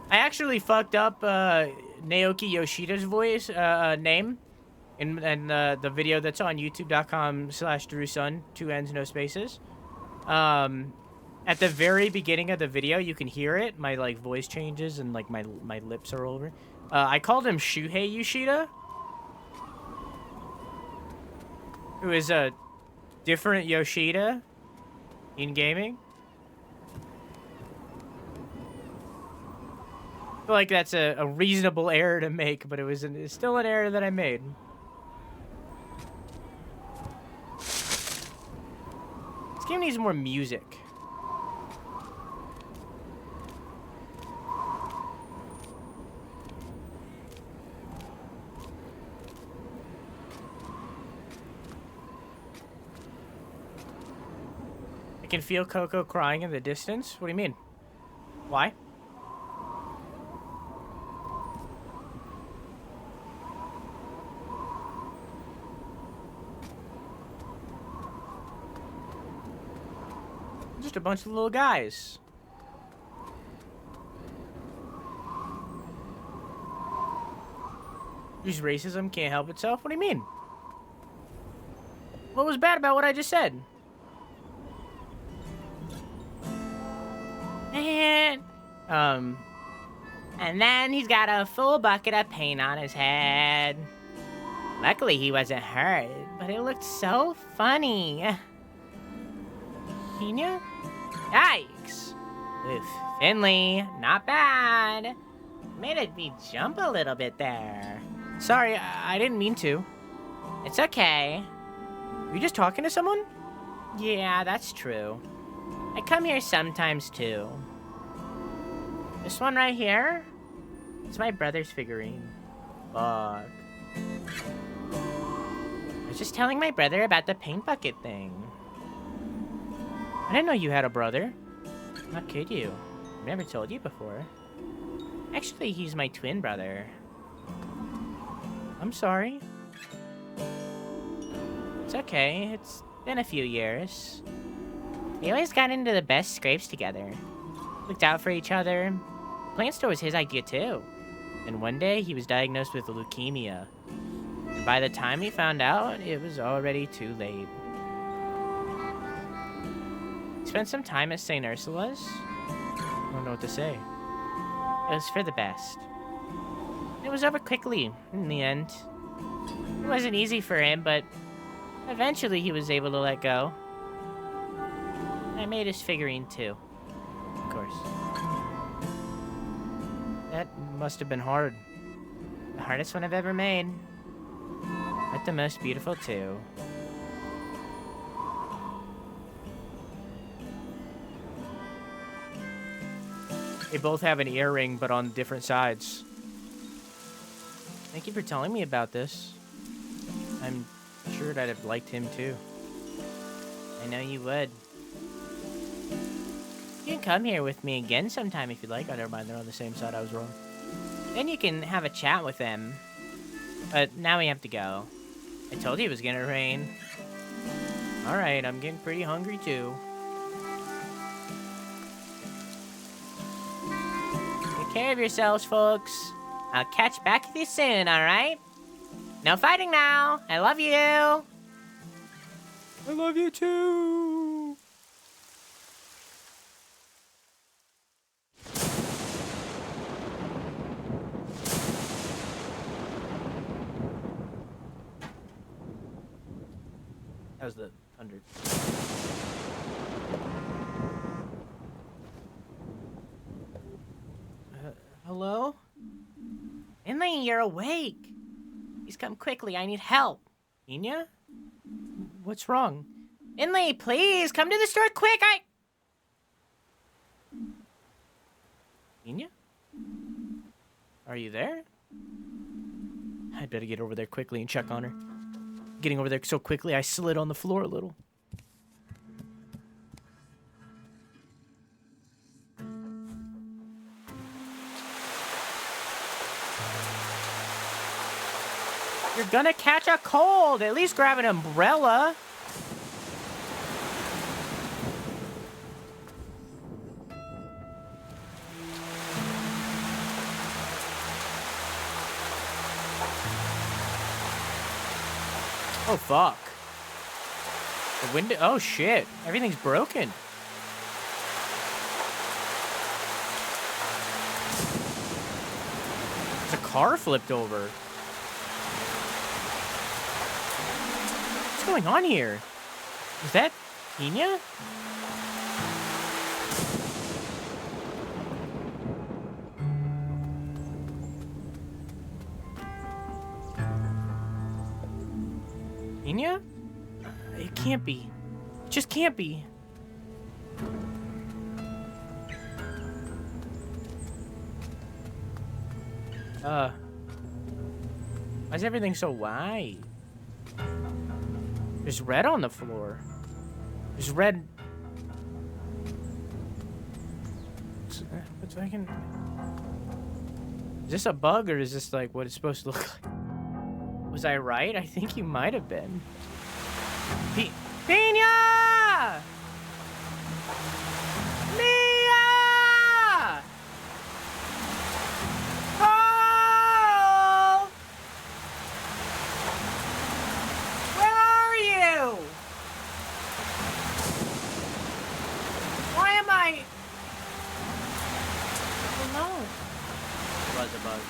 I actually fucked up Naoki Yoshida's voice name in the video that's on youtube.com/DrewSunn, 2 N's, no spaces. At the very beginning of the video, you can hear it. My like voice changes and like my lips are over. I called him Shuhei Yoshida, who is a different Yoshida in gaming. I feel like that's a reasonable error to make, but it's still an error that I made. This game needs more music. I can feel Coco crying in the distance. What do you mean? Why? Just a bunch of little guys. Use racism, can't help itself? What do you mean? What was bad about what I just said? And then he's got a full bucket of paint on his head. Luckily, he wasn't hurt, but it looked so funny. Kenya? Yikes. Oof. Finley, not bad. Made me jump a little bit there. Sorry, I didn't mean to. It's okay. Were you just talking to someone? Yeah, that's true. I come here sometimes, too. This one right here? It's my brother's figurine. Fuck. I was just telling my brother about the paint bucket thing. I didn't know you had a brother. How could you? I've never told you before. Actually, he's my twin brother. I'm sorry. It's okay. It's been a few years. We always got into the best scrapes together. Looked out for each other. Plant store was his idea too. And one day he was diagnosed with leukemia. And by the time he found out, it was already too late. He spent some time at St. Ursula's. don't know what to say. It was for the best. It was over quickly in the end. It wasn't easy for him, but eventually he was able to let go. I made his figurine too, of course. That must have been hard. The hardest one I've ever made. But the most beautiful too. They both have an earring, but on different sides. Thank you for telling me about this. I'm sure I'd have liked him too. I know you would. You can come here with me again sometime if you'd like. Oh, never mind, they're on the same side. I was wrong. Then you can have a chat with them. But now we have to go. I told you it was gonna rain. Alright, I'm getting pretty hungry too. Take care of yourselves, folks. I'll catch back with you soon, alright? No fighting now. I love you.
I love you too.
That was the 100. Hello? Finley, you're awake. Please come quickly. I need help. Enya? What's wrong? Finley, please come to the store quick. Enya? Are you there? I'd better get over there quickly and check on her. Getting over there so quickly, I slid on the floor a little. You're gonna catch a cold. At least grab an umbrella. Oh, fuck. The window... Oh, shit. Everything's broken. There's a car flipped over. What's going on here? Is that Enya? Enya? It can't be. It just can't be. Why is everything so white? There's red on the floor. There's red. What's fucking... Is this a bug or is this like what it's supposed to look like? Was I right? I think you might have been. Pina! Mia! Oh! Where are you? Why am I... Oh no. It was a bug.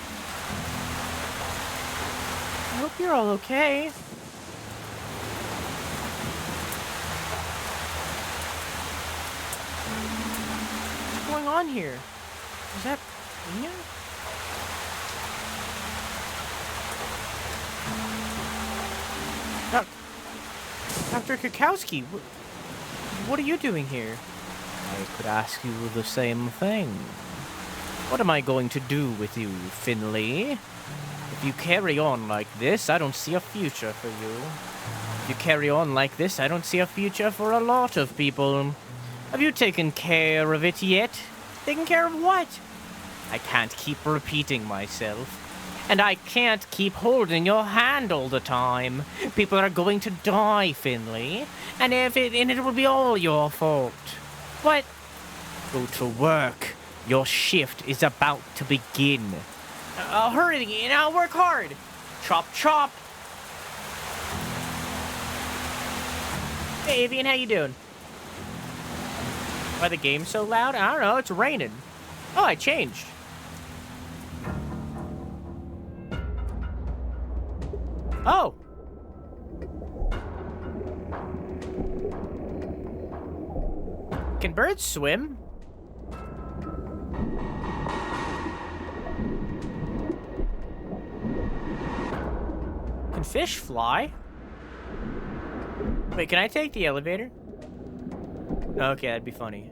I hope you're all okay. What's going on here? Is that Enya? Dr. Kukowski, what are you doing here? I could ask you the same thing. What am I going to do with you, Finley? If you carry on like this, I don't see a future for you. If you carry on like this, I don't see a future for a lot of people. Have you taken care of it yet? Taken care of what? I can't keep repeating myself. And I can't keep holding your hand all the time. People are going to die, Finley. And it will be all your fault. What? Go to work. Your shift is about to begin. I'll hurry and I'll work hard. Chop, chop. Hey, Avian, how you doing? Why the game's so loud? I don't know. It's raining. Oh, I changed. Oh. Can birds swim? Can fish fly? Wait, can I take the elevator? Okay, that'd be funny.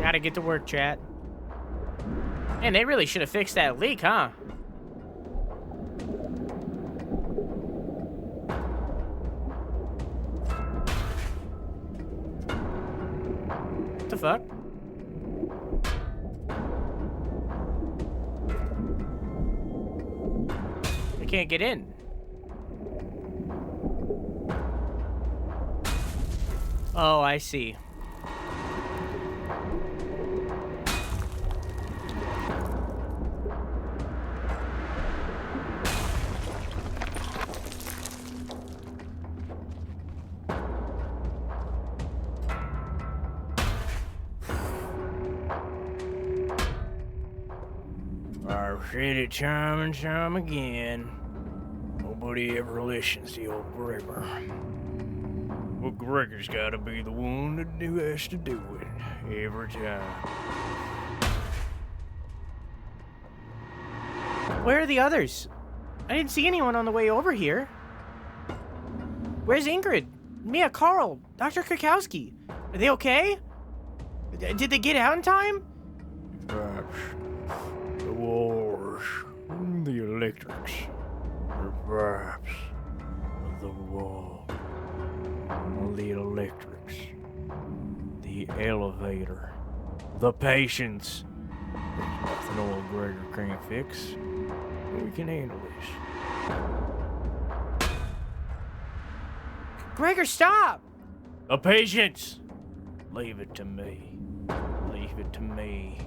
Gotta get to work, chat. Man, they really should have fixed that leak, huh? What the fuck? I can't get in. Oh, I see.
I've said it time and time again. Nobody ever listens to old Gregor. But Gregor's gotta be the one that has to do it every time.
Where are the others? I didn't see anyone on the way over here. Where's Ingrid? Mia, Carl, Dr. Krakowski? Are they okay? Did they get out in time?
Perhaps the wars, the electrics, or perhaps the wall, the electrics, the elevator, the patience. There's nothing old Gregor can't fix. We can handle this.
Gregor, stop!
The patience! Leave it to me. Leave it to me.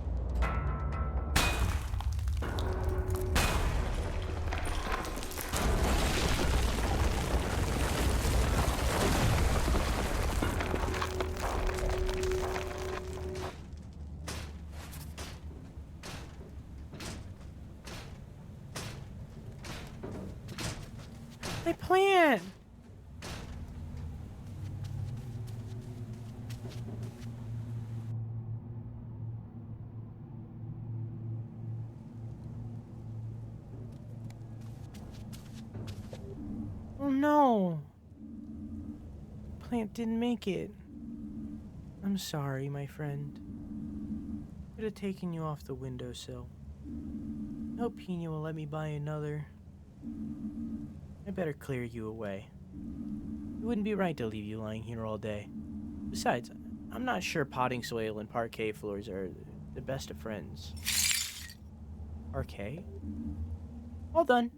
My plan! Oh no! Plant didn't make it. I'm sorry, my friend. Could have taken you off the windowsill. Hope Pina will let me buy another. I better clear you away. It wouldn't be right to leave you lying here all day. Besides, I'm not sure potting soil and parquet floors are the best of friends. Parquet? All done.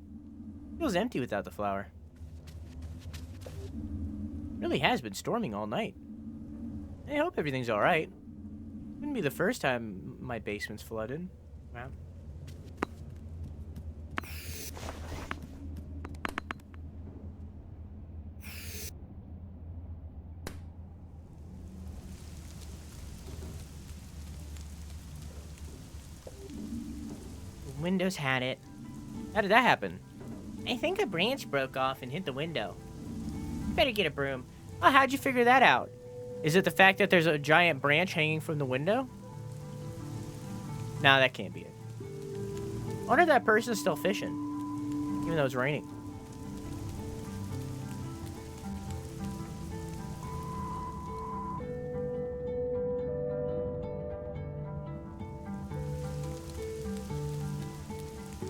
Feels empty without the flower. Really has been storming all night. I hope everything's alright. Wouldn't be the first time my basement's flooded. Wow. Windows had it. How did that happen?
I think a branch broke off and hit the window. Better get a broom.
Oh, how'd you figure that out? Is it the fact that there's a giant branch hanging from the window? Nah, that can't be it. I wonder if that person's still fishing, even though it's raining.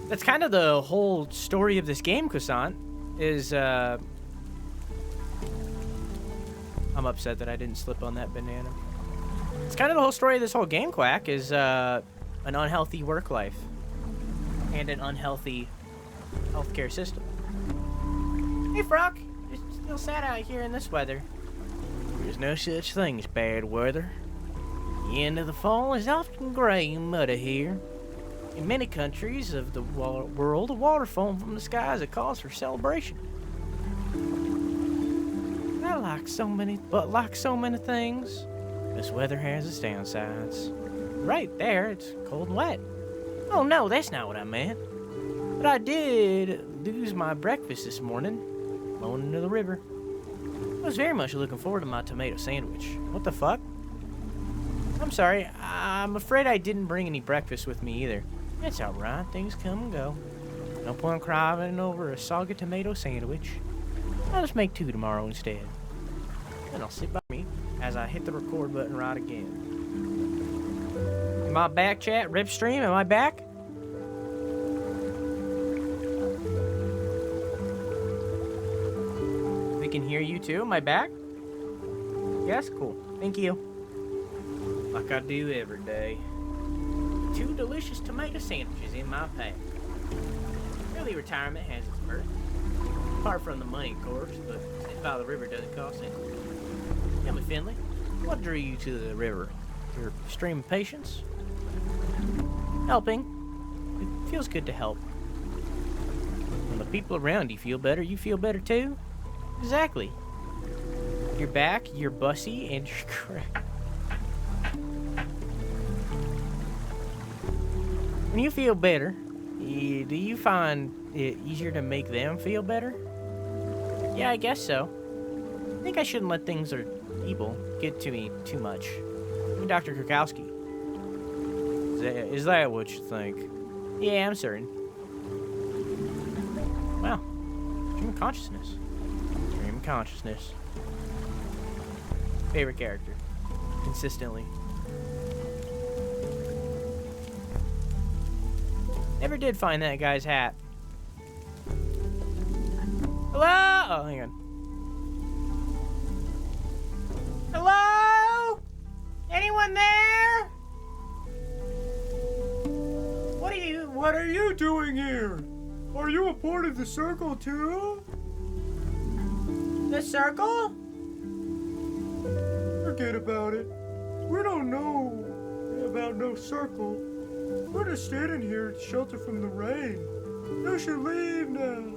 That's kind of the whole story of this game, Croissant, is, I'm upset that I didn't slip on that banana. It's kind of the whole story of this whole game, Quack, is, an unhealthy work life. And an unhealthy healthcare system. Hey, Frock! Feel sad out here in this weather.
There's no such thing as bad weather. The end of the fall is often gray and muddy here.
In many countries of the world, water falling from the sky is a cause for celebration. Like so many things, this weather has its downsides. Right there, it's cold and wet. Oh no, that's not what I meant. But I did lose my breakfast this morning, going into the river. I was very much looking forward to my tomato sandwich. What the fuck? I'm sorry, I'm afraid I didn't bring any breakfast with me either. It's alright, things come and go. No point crying over a soggy tomato sandwich. I'll just make 2 tomorrow instead. Then I'll sit by me as I hit the record button right again. Am I back, chat? Ripstream, am I back? We can hear you too. Am I back? Yes? Cool. Thank you. Like I do every day. 2 delicious tomato sandwiches in my pack. Early retirement has its perks. Apart from the money, of course, but sitting by the river doesn't cost anything. Tell me, Finley, what drew you to the river? Your stream of patience? Helping. It feels good to help. When the people around you feel better too? Exactly. You're back, you're bussy, and you're correct. When you feel better, do you find it easier to make them feel better? Yeah, I guess so. I think I shouldn't let things or people get to me too much. I'm Dr. Krakowski.
Is that what you think?
Yeah, I'm certain. Wow. Stream of consciousness.
Stream of consciousness.
Favorite character. Consistently. Never did find that guy's hat. Hello? Oh, hang on. Hello? Anyone there? What are you doing here? Are you a part of the circle too? The circle? Forget about it. We don't know about no circle. We're just standing here to shelter from the rain. You should leave now.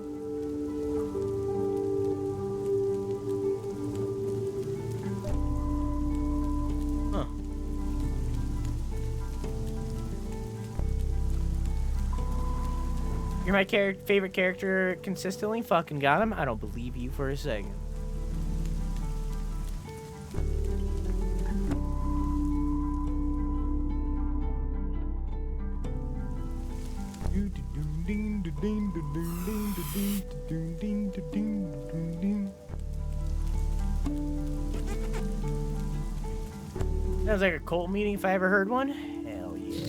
Huh. You're my favorite character consistently? Fucking got him? I don't believe you for a second. Sounds like a cult meeting if I ever heard one. Hell yeah.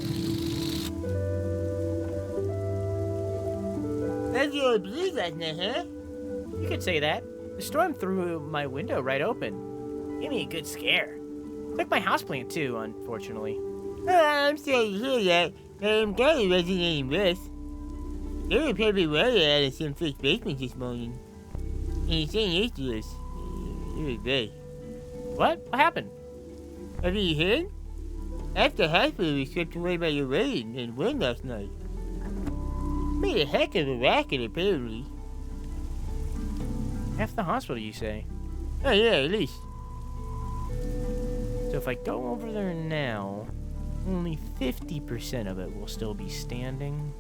That's the only believe last night, huh? You could say that. The storm threw my window right open. Gave me a good scare. Took my houseplant too, unfortunately. Oh, I'm sorry to hear that. I'm glad it wasn't any worse. There were probably water out of some fish basement this morning. And he's saying Ursula's. It was bad. What? What happened? Have you heard? After the hospital was swept away by the rain and wind last night. Made a heck of a racket, apparently. Half the hospital, you say? Oh yeah, at least. So if I go over there now, only 50% of it will still be standing.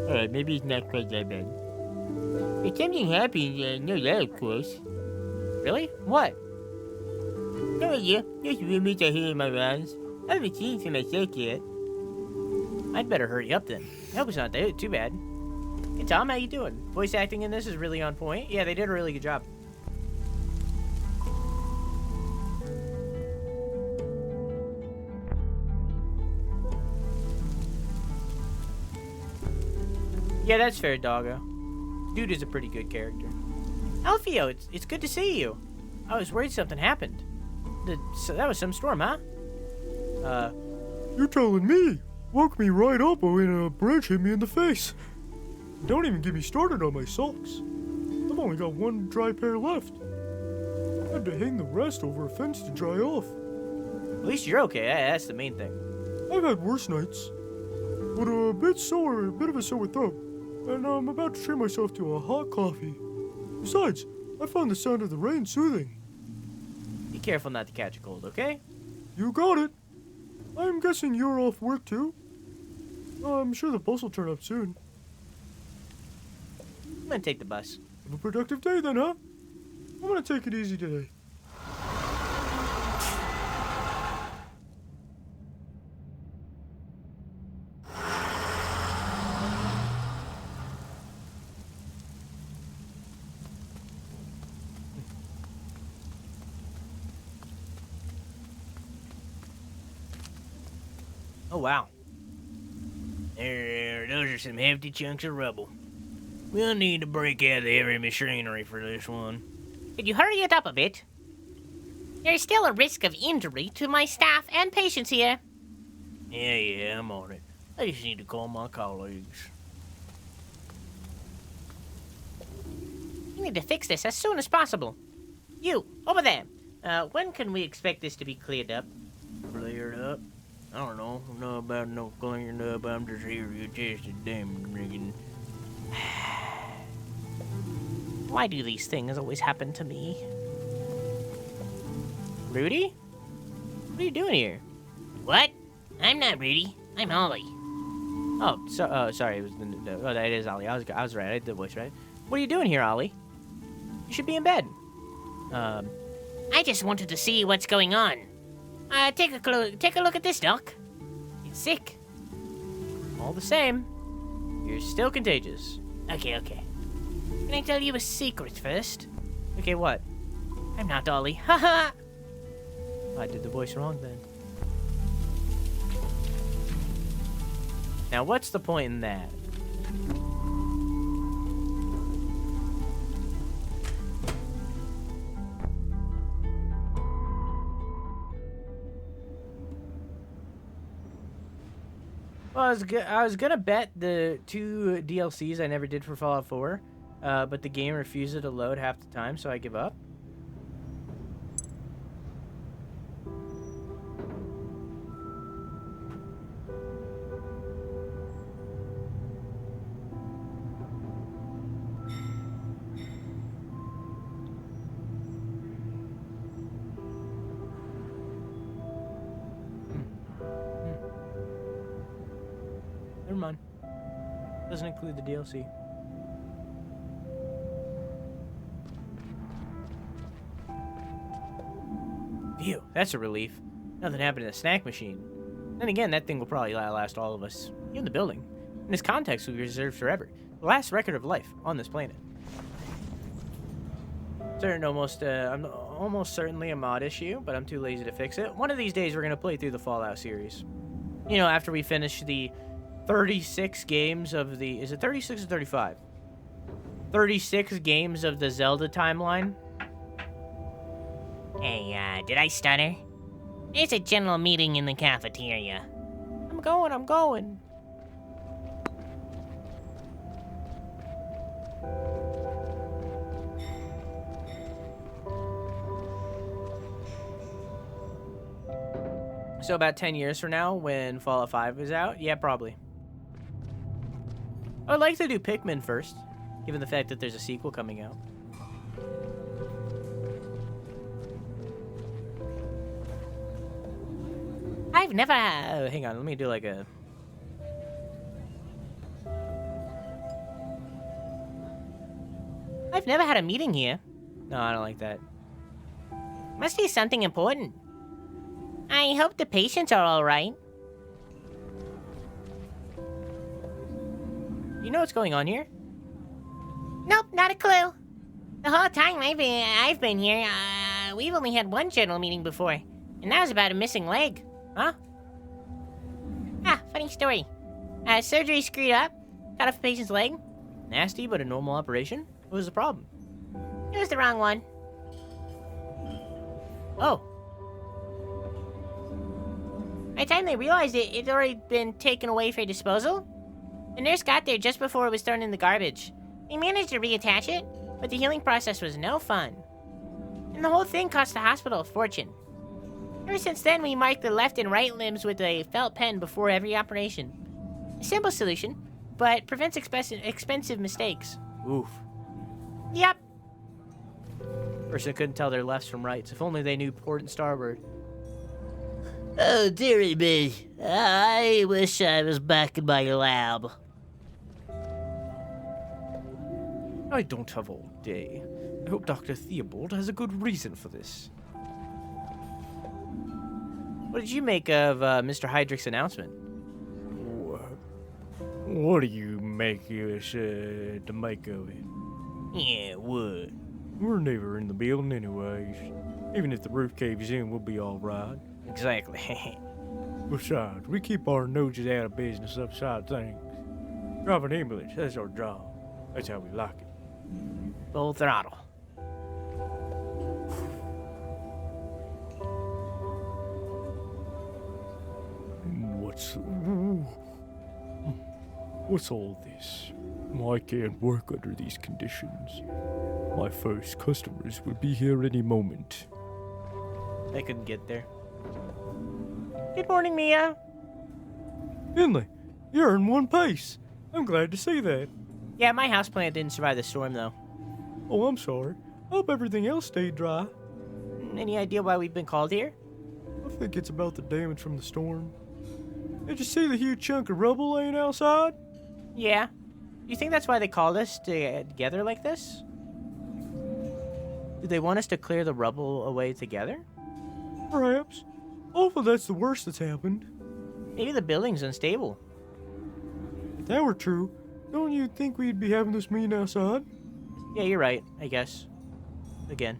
Alright, maybe it's not quite that bad. If something happens, I know that, of course. Really? What? No idea. Just rumors I hear in my rounds. I haven't seen it for myself yet. I'd better hurry up then. I hope it's not too bad. Hey Tom, how you doing? Voice acting in this is really on point. Yeah, they did a really good job. Yeah, that's fair, doggo. Dude is a pretty good character. Alfio, it's good to see you. I was worried something happened. So that was some storm, huh?
You're telling me? Woke me right up when a branch hit me in the face. Don't even get me started on my socks. I've only got one dry pair left. I had to hang the rest over a fence to dry off.
At least you're okay. That's the main thing.
I've had worse nights, but a bit of a sore throat, and I'm about to treat myself to a hot coffee. Besides, I found the sound of the rain soothing.
Be careful not to catch a cold, okay?
You got it. I'm guessing you're off work too. I'm sure the bus will turn up soon.
I'm gonna take the bus.
Have a productive day then, huh? I'm gonna take it easy today.
Oh, wow.
Those are some hefty chunks of rubble. We'll need to break out the heavy machinery for this one.
Could you hurry it up a bit? There's still a risk of injury to my staff and patients here.
Yeah, I'm on it. I just need to call my colleagues.
You need to fix this as soon as possible. You, over there. When can we expect this to be cleared up?
Cleared up? I don't know. No about no clearing up. I'm just here to test the damn rigging.
Why do these things always happen to me?
Rudy? What are you doing here?
What? I'm not Rudy. I'm Ollie.
Oh, sorry. It was oh, that is Ollie. I was right. I did the voice right. What are you doing here, Ollie? You should be in bed.
I just wanted to see what's going on. Take a look at this, Doc. He's sick.
All the same, you're still contagious.
Okay. Can I tell you a secret first?
Okay, what?
I'm not Ollie. Haha.
I did the voice wrong then. Now, what's the point in that? Well, I was gonna bet the 2 DLCs I never did for Fallout 4, but the game refuses to load half the time, so I give up. Never mind. Doesn't include the DLC. Phew, that's a relief. Nothing happened to the snack machine. Then again, that thing will probably last all of us in the building. In this context, will be reserved forever. The last record of life on this planet. I'm almost certainly a mod issue, but I'm too lazy to fix it. One of these days, we're gonna play through the Fallout series. You know, after we finish the 36 games of the... Is it 36 or 35? 36 games of the Zelda timeline.
Hey, did I stutter? There's a general meeting in the cafeteria.
I'm going. So about 10 years from now, when Fallout 5 is out? Yeah, probably. I would like to do Pikmin first, given the fact that there's a sequel coming out.
I've never...
hang on, let me do like a...
I've never had a meeting here.
No, I don't like that.
Must be something important. I hope the patients are all right.
You know what's going on here?
Nope, not a clue. The whole time I've been here, we've only had one general meeting before, and that was about a missing leg.
Huh?
Funny story. Surgery screwed up, cut off a patient's leg.
Nasty, but a normal operation? What was the problem?
It was the wrong one.
Oh.
By the time they realized it, it'd already been taken away for disposal. The nurse got there just before it was thrown in the garbage. We managed to reattach it, but the healing process was no fun. And the whole thing cost the hospital a fortune. Ever since then, we marked the left and right limbs with a felt pen before every operation. A simple solution, but prevents expensive mistakes.
Oof.
Yep.
Person couldn't tell their lefts from rights. If only they knew port and starboard.
Oh, dearie me. I wish I was back in my lab.
I don't have all day. I hope Dr. Theobald has a good reason for this.
What did you make of Mr. Heydrich's announcement?
What do you make us to make of it?
Yeah, what?
We're never in the building anyways. Even if the roof caves in, we'll be all right.
Exactly.
Besides, we keep our noses out of business upside things. Drive an ambulance, that's our job. That's how we like it.
Full throttle.
What's all this? I can't work under these conditions. My first customers will be here any moment.
They couldn't get there. Good morning, Mia.
Finley, you're in one piece. I'm glad to see that.
Yeah, my houseplant didn't survive the storm, though.
Oh, I'm sorry. I hope everything else stayed dry.
Any idea why we've been called here?
I think it's about the damage from the storm. Did you see the huge chunk of rubble laying outside?
Yeah. You think that's why they called us together like this? Do they want us to clear the rubble away together?
Perhaps. Hopefully that's the worst that's happened.
Maybe the building's unstable.
If that were true, don't you think we'd be having this meeting outside?
Yeah, you're right, I guess. Again.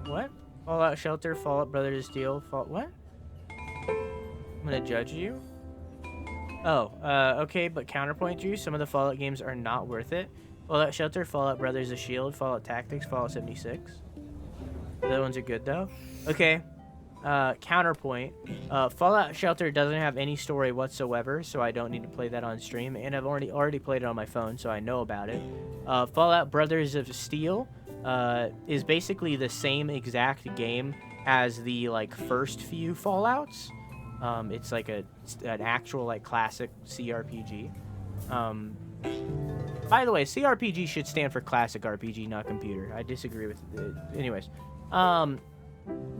What? Fallout Shelter, Fallout Brothers Steel, what? I'm gonna judge you? Oh, okay, but counterpoint you, some of the Fallout games are not worth it. Fallout Shelter, Fallout Brothers of Shield, Fallout Tactics, Fallout 76. The other ones are good, though. Okay, counterpoint. Fallout Shelter doesn't have any story whatsoever, so I don't need to play that on stream, and I've already played it on my phone, so I know about it. Fallout Brothers of Steel is basically the same exact game as the, like, first few Fallouts. It's like an actual, like, classic CRPG. By the way, CRPG should stand for classic RPG, not computer. I disagree with it. Anyways.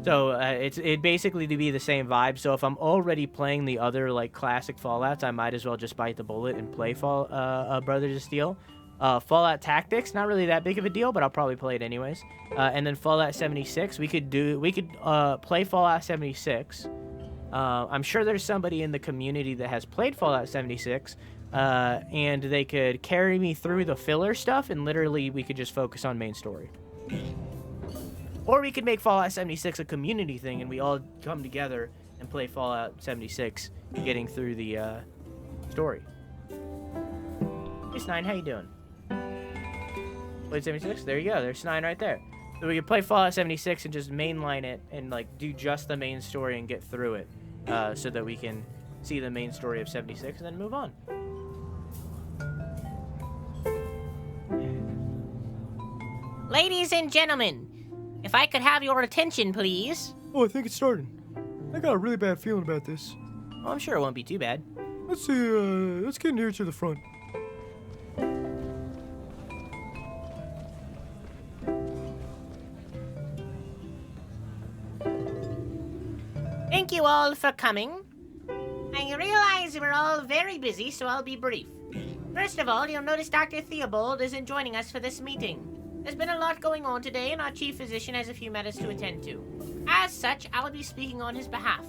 It basically to be the same vibe. So if I'm already playing the other, like, classic Fallouts, I might as well just bite the bullet and play Brothers of Steel. Fallout Tactics, not really that big of a deal, but I'll probably play it anyways. And then Fallout 76, we could play Fallout 76. I'm sure there's somebody in the community that has played Fallout 76, and they could carry me through the filler stuff, and literally we could just focus on main story. Or we could make Fallout 76 a community thing, and we all come together and play Fallout 76, getting through the story. Hey, Snine, how you doing? Played 76? There you go. There's Snine right there. So we could play Fallout 76 and just mainline it and, like, do just the main story and get through it, so that we can see the main story of 76 and then move on.
Ladies and gentlemen, if I could have your attention, please.
Oh, I think it's starting. I got a really bad feeling about this.
Well, I'm sure it won't be too bad.
Let's see, let's get near to the front.
Thank you all for coming. I realize we're all very busy, so I'll be brief. First of all, you'll notice Dr. Theobald isn't joining us for this meeting. There's been a lot going on today, and our chief physician has a few matters to attend to. As such, I'll be speaking on his behalf.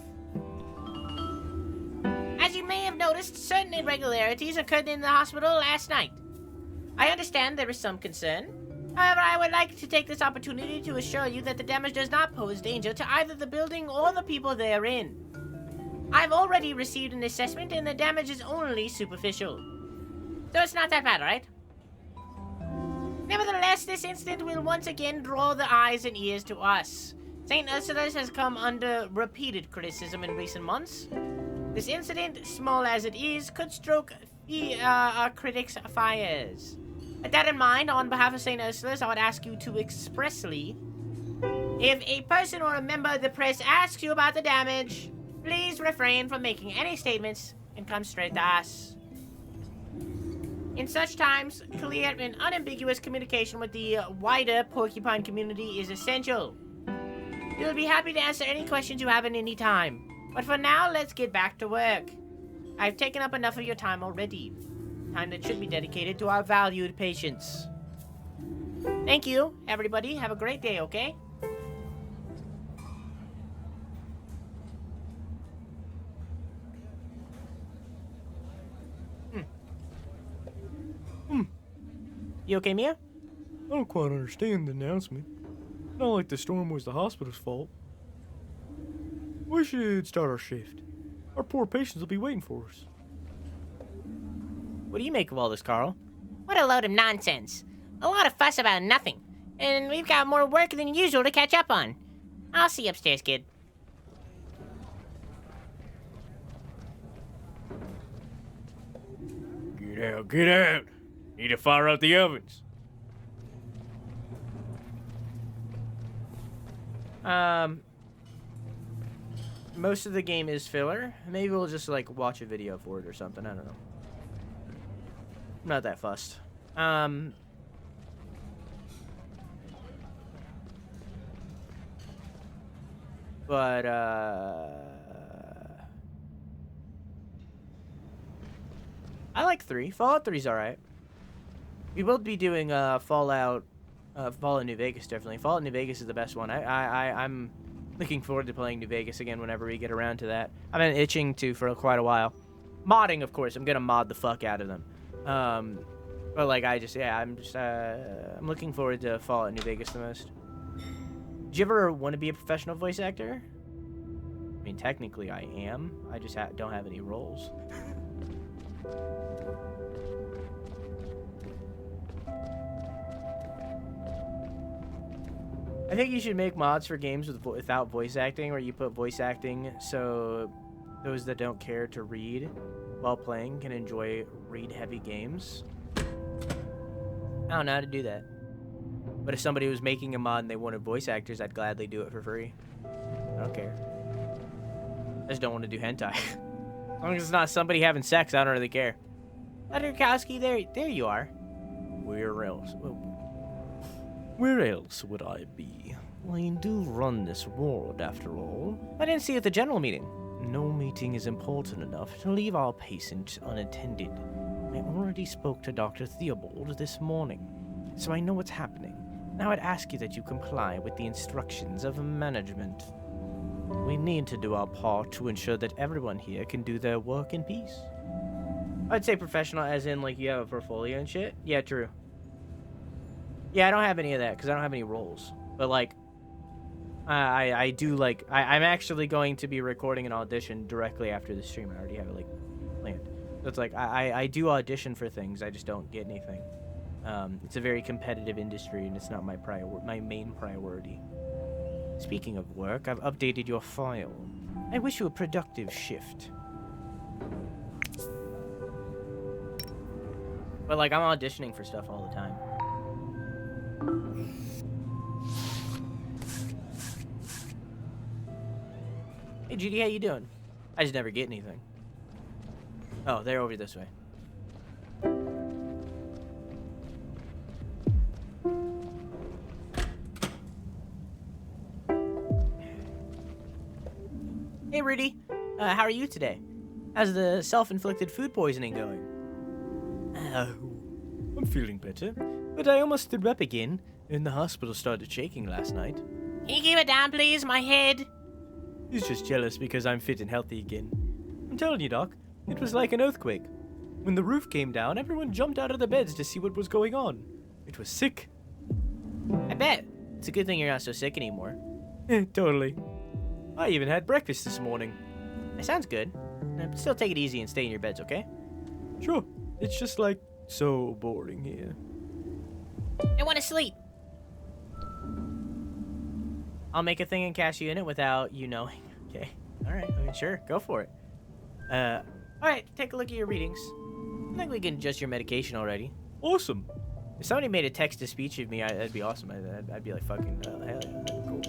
As you may have noticed, certain irregularities occurred in the hospital last night. I understand there is some concern. However, I would like to take this opportunity to assure you that the damage does not pose danger to either the building or the people therein. I've already received an assessment, and the damage is only superficial. So it's not that bad, right?
Nevertheless, this incident will once again draw the eyes and ears to us. St. Ursula's has come under repeated criticism in recent months. This incident, small as it is, could stroke our critics' fires. With that in mind, on behalf of St. Ursula's, I would ask you to expressly, if a person or a member of the press asks you about the damage, please refrain from making any statements and come straight to us. In such times, clear and unambiguous communication with the wider Porcupine community is essential. We will be happy to answer any questions you have at any time. But for now, let's get back to work. I've taken up enough of your time already. Time that should be dedicated to our valued patients. Thank you, everybody. Have a great day, okay? You okay, Mia?
I don't quite understand the announcement. Not like the storm was the hospital's fault. We should start our shift. Our poor patients will be waiting for us.
What do you make of all this, Carl?
What a load of nonsense. A lot of fuss about nothing. And we've got more work than usual to catch up on. I'll see you upstairs, kid.
Get out, get out. Need to fire up the ovens.
Most of the game is filler. Maybe we'll just, like, watch a video for it or something. I don't know. I'm not that fussed. But, I like 3. Fallout 3's alright. We will be doing, Fallout New Vegas, definitely. Fallout New Vegas is the best one. I'm looking forward to playing New Vegas again whenever we get around to that. I've been itching to for quite a while. Modding, of course. I'm gonna mod the fuck out of them. But, like, I'm looking forward to Fallout New Vegas the most. Did you ever want to be a professional voice actor? I mean, technically I am. I just don't have any roles. I think you should make mods for games without voice acting, where you put voice acting so those that don't care to read while playing can enjoy read-heavy games. I don't know how to do that. But if somebody was making a mod and they wanted voice actors, I'd gladly do it for free. I don't care. I just don't want to do hentai. As long as it's not somebody having sex, I don't really care. Letterkowski, there you are. Where else would I be? I do run this ward, after all. I didn't see you at the general meeting. No meeting is important enough to leave our patient unattended. I already spoke to Dr. Theobald this morning, so I know what's happening. Now I'd ask you that you comply with the instructions of management. We need to do our part to ensure that everyone here can do their work in peace. I'd say professional as in, like, you have a portfolio and shit? Yeah, true. Yeah, I don't have any of that, because I don't have any roles. But, like, I do, like, I'm actually going to be recording an audition directly after the stream. I already have it, like, planned. So it's like, I do audition for things, I just don't get anything. It's a very competitive industry, and it's not my main priority. Speaking of work, I've updated your file. I wish you a productive shift. But, like, I'm auditioning for stuff all the time. Hey, Judy, how you doing? I just never get anything. Oh, they're over this way. Hey, Rudy. How are you today? How's the self-inflicted food poisoning going? Oh, I'm feeling better, but I almost threw up again, and the hospital started shaking last night.
Can you keep it down, please? My head.
He's just jealous because I'm fit and healthy again. I'm telling you, Doc, it was like an earthquake. When the roof came down, everyone jumped out of their beds to see what was going on. It was sick.
I bet. It's a good thing you're not so sick anymore.
Totally. I even had breakfast this morning.
That sounds good. Still take it easy and stay in your beds, okay?
Sure. It's just like so boring here.
I want to sleep. I'll make a thing and cast you in it without you knowing. Okay. All right. I mean, sure. Go for it. All right. Take a look at your readings. I think we can adjust your medication already.
Awesome.
If somebody made a text-to-speech of me, that'd be awesome. I'd be like, fucking, hell yeah, that'd be cool.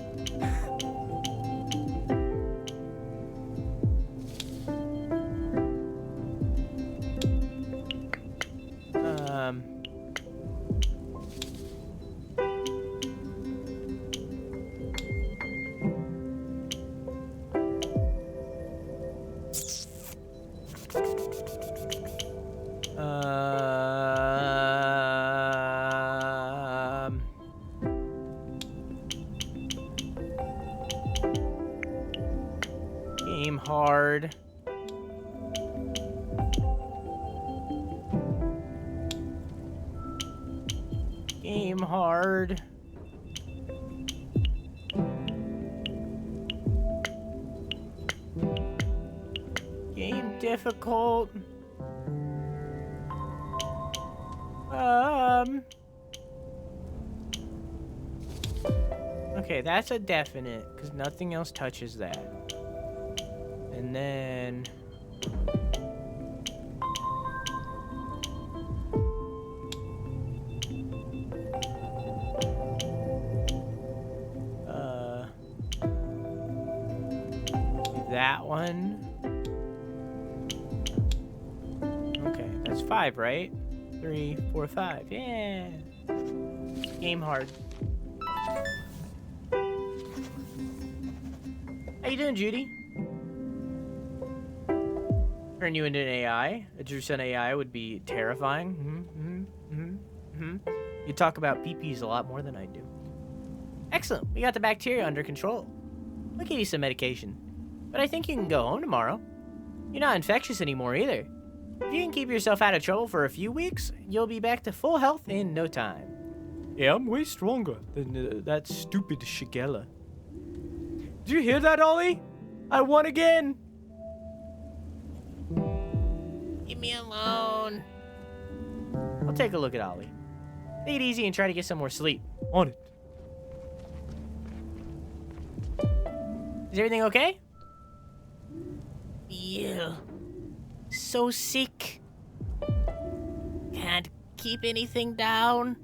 Game hard. Game hard. Game difficult. Okay, that's a definite, because nothing else touches that. And then... that one. Okay, that's 5, right? 3, 4, 5. Yeah. Game hard. How you doing, Judy? Turn you into an AI. A true Sunn AI would be terrifying. You talk about PPs a lot more than I do. Excellent. We got the bacteria under control. I'll give you some medication. But I think you can go home tomorrow. You're not infectious anymore either. If you can keep yourself out of trouble for a few weeks, you'll be back to full health in no time.
Yeah, I'm way stronger than that stupid Shigella. Did you hear that, Ollie? I won again!
Leave me alone.
I'll take a look at Ollie. Take it easy and try to get some more sleep.
On it.
Is everything okay?
Ew. So sick. Can't keep anything down.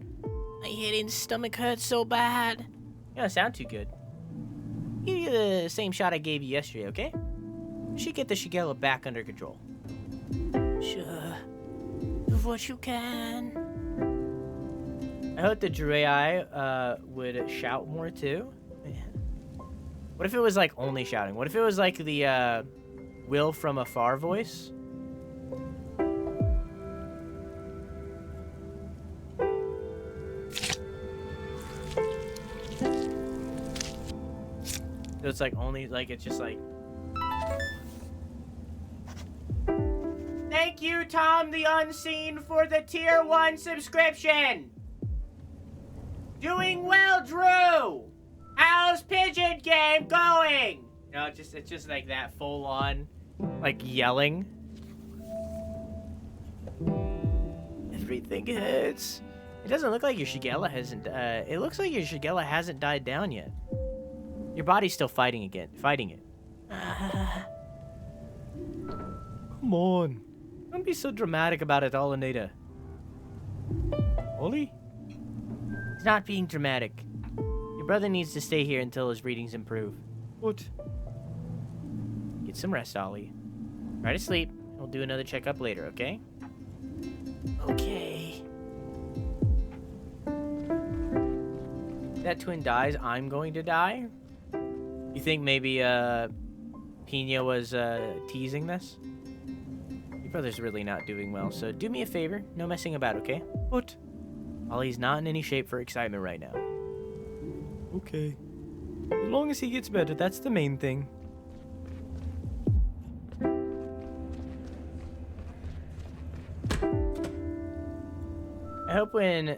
My head and stomach hurts so bad.
You don't sound too good. Give you the same shot I gave you yesterday, okay? You should get the Shigella back under control.
Sure. Do what you can.
I hope the Drew AI would shout more too. Man. What if it was like only shouting? What if it was like the Will from Afar voice? So it's like only like it's just like. Thank you, Tom the Unseen, for the tier 1 subscription. Doing well, Drew. How's Pigeon Game going? No, it's just like that full on, like yelling. Everything hurts. It doesn't look like your Shigella hasn't. It looks like your Shigella hasn't died down yet. Your body's still fighting it.
Come on. Don't be so dramatic about it, Olenita. Ollie?
He's not being dramatic. Your brother needs to stay here until his readings improve.
What?
Get some rest, Ollie. Try to sleep. We'll do another checkup later, okay?
Okay.
If that twin dies, I'm going to die? You think maybe, Pina was, teasing this? Your brother's really not doing well, so do me a favor. No messing about, okay?
What?
Ollie's not in any shape for excitement right now.
Okay. As long as he gets better, that's the main thing.
I hope when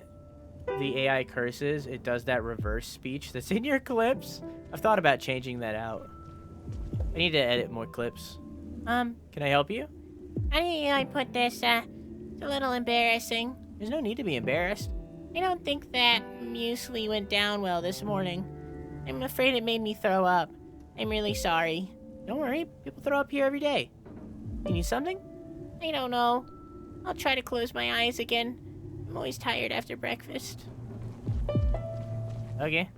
the AI curses, it does that reverse speech that's in your clips. I've thought about changing that out. I need to edit more clips. Can I help you?
How do I put this? It's a little embarrassing.
There's no need to be embarrassed.
I don't think that muesli went down well this morning. I'm afraid it made me throw up. I'm really sorry.
Don't worry, people throw up here every day. You need something?
I don't know. I'll try to close my eyes again. I'm always tired after breakfast.
Okay.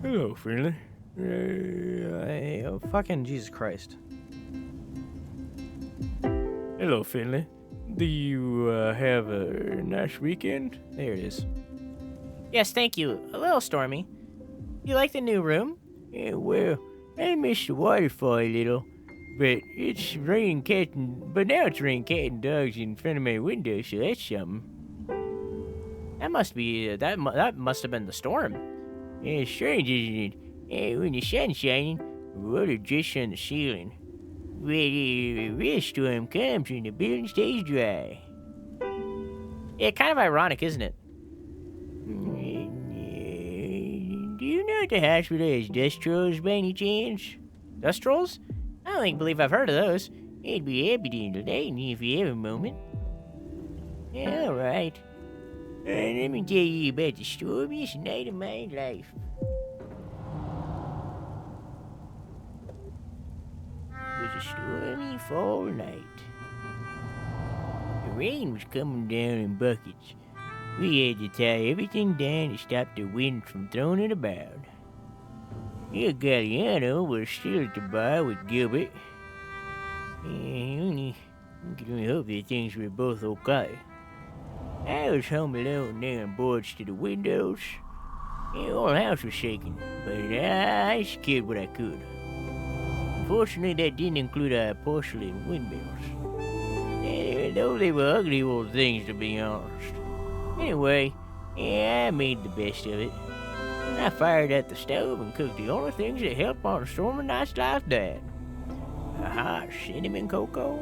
Hello, Finley.
Oh, fucking Jesus Christ.
Hello, Finley. Do you have a nice weekend?
There it is. Yes, thank you. A little stormy. You like the new room?
Yeah, well, I miss the waterfall a little, but now it's raining cat and dogs in front of my window, so that's something.
That must be that must have been the storm.
Yeah, it's strange, isn't it? Yeah, when the sun's shining, the water drips on the ceiling. But a real storm comes when the building stays dry.
Yeah, kind of ironic, isn't it?
Do you know if the hospital has dust trolls by any chance?
Dust trolls? I don't believe I've heard of those.
I'd be happy to entertain you if you have a moment. Yeah, all right. Let me tell you about the stormiest night of my life. It was a stormy fall night. The rain was coming down in buckets. We had to tie everything down to stop the wind from throwing it about. Il Galliano was still at the bar with Gilbert. I could only hope that things were both okay. I was home alone nailing boards to the windows. The whole house was shaking, but I secured what I could. Unfortunately, that didn't include our porcelain windmills. Though they were ugly old things, to be honest. Anyway, I made the best of it. I fired at the stove and cooked the only things that help on a stormy night's like that. A hot cinnamon cocoa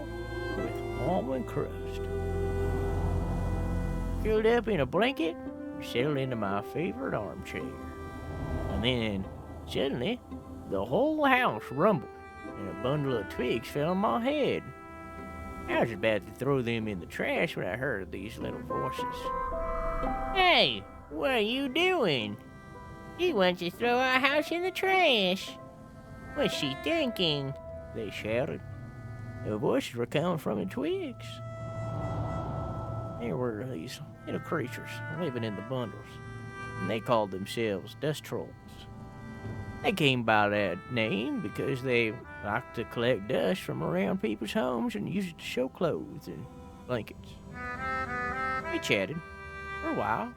with almond crust. Curled up in a blanket and settled into my favorite armchair. And then, suddenly, the whole house rumbled and a bundle of twigs fell on my head. I was about to throw them in the trash when I heard these little voices. Hey, what are you doing? She wants to throw our house in the trash. What's she thinking? They shouted. The voices were coming from the twigs. There were these little creatures living in the bundles, and they called themselves dust trolls. They came by that name because they liked to collect dust from around people's homes and use it to show clothes and blankets. We chatted for a while.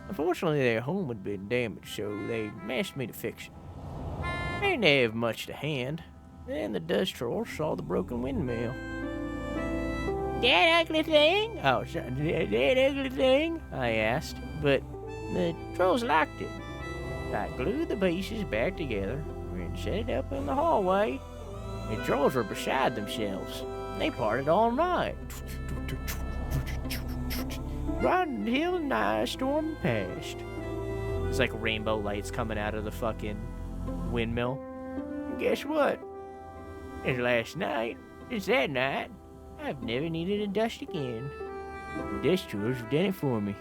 Unfortunately, their home had been damaged, so they asked me to fix it. They didn't have much to hand. Then the dust trolls saw the broken windmill. That ugly thing? Oh, sorry, that ugly thing? I asked, but the trolls liked it. I glued the pieces back together and set it up in the hallway. The trolls were beside themselves. They partied all night. Right until the night storm passed.
It's like rainbow lights coming out of the fucking windmill.
And guess what? Since last night, since that night, I've never needed a dust again. The dust trolls have done it for me.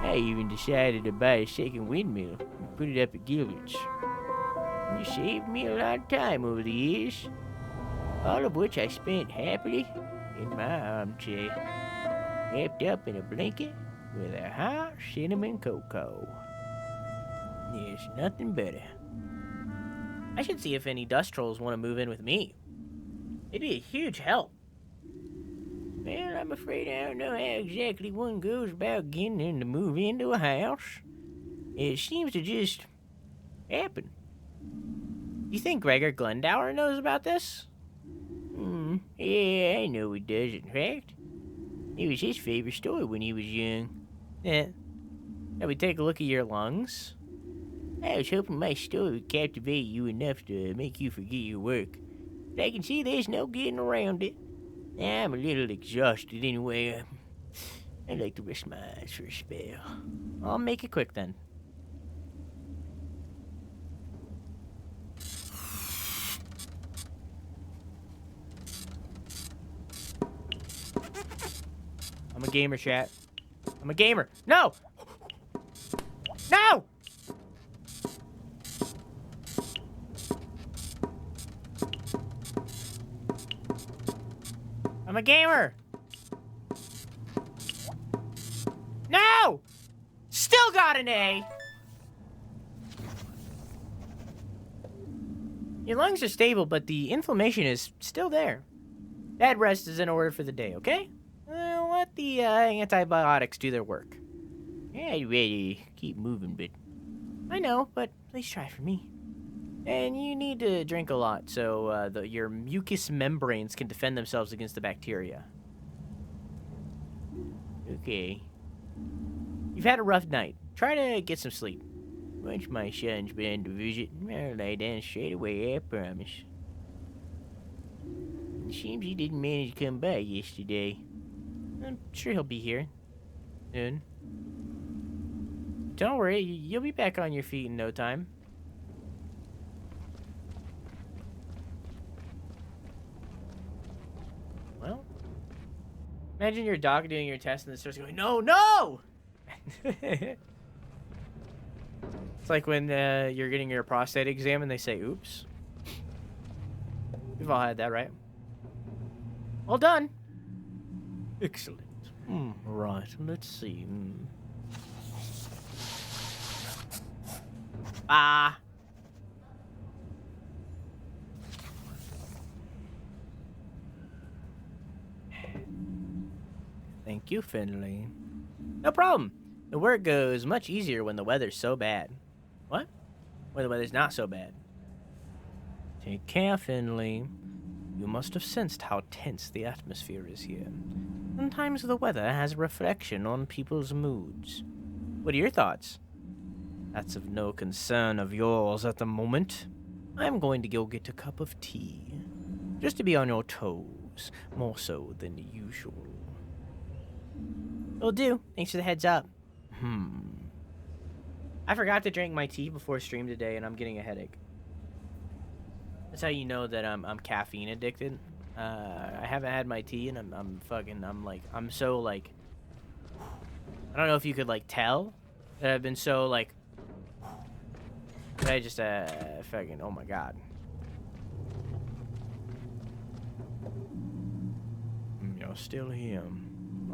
I even decided to buy a second windmill and put it up at Gilbert's. And it saved me a lot of time over the years, all of which I spent happily in my armchair, wrapped up in a blanket with a hot cinnamon cocoa. There's nothing better.
I should see if any dust trolls want to move in with me. It'd be a huge help.
Well, I'm afraid I don't know how exactly one goes about getting them to move into a house. It seems to just happen.
Do you think Gregor Glendower knows about this?
Yeah, I know he does, in fact. It was his favorite story when he was young.
Yeah. Shall we take a look at your lungs?
I was hoping my story would captivate you enough to make you forget your work. But I can see there's no getting around it. I'm a little exhausted anyway. I'd like to rest my eyes for a spell.
I'll make it quick then. I'm a gamer, chat. I'm a gamer. No! No! I'm a gamer. No! Still got an A. Your lungs are stable, but the inflammation is still there. Bed rest is in order for the day, okay? Let the antibiotics do their work. Yeah, I'd ready keep moving, but I know, but please try for me. And you need to drink a lot so your mucous membranes can defend themselves against the bacteria. Okay. You've had a rough night. Try to get some sleep. Once my son's been to visit, I'll lie down straight away, I promise. It seems he didn't manage to come by yesterday. I'm sure he'll be here soon. Don't worry, you'll be back on your feet in no time. Well, imagine your dog doing your test and it starts going, no, no! It's like when you're getting your prostate exam and they say, oops. We've all had that, right? All done. Excellent. Right, let's see. Ah. Thank you, Finley. No problem. The work goes much easier when the weather's so bad. What? When the weather's not so bad. Take care, Finley. You must have sensed how tense the atmosphere is here. Sometimes the weather has a reflection on people's moods. What are your thoughts? That's of no concern of yours at the moment. I'm going to go get a cup of tea. Just to be on your toes, more so than usual. Will do. Thanks for the heads up. I forgot to drink my tea before stream today, and I'm getting a headache. That's how you know that I'm caffeine addicted. I haven't had my tea, and I'm so like, I don't know if you could like tell that I've been so like, I just fucking, oh my god. You're still here.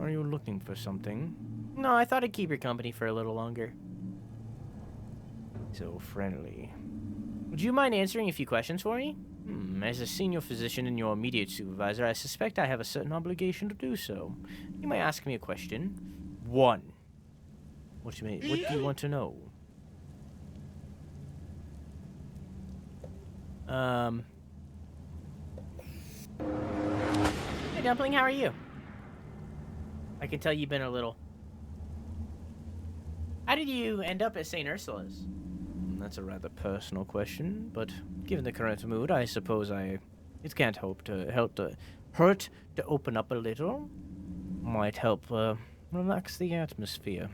Are you looking for something? No, I thought I'd keep your company for a little longer. So friendly. Would you mind answering a few questions for me? As a senior physician and your immediate supervisor, I suspect I have a certain obligation to do so. You may ask me a question. 1. What do you want to know? Hey, Dumpling, how are you? I can tell you've been a little... How did you end up at St. Ursula's? That's a rather personal question, but given the current mood, I suppose it can't hurt to open up a little. Might help relax the atmosphere,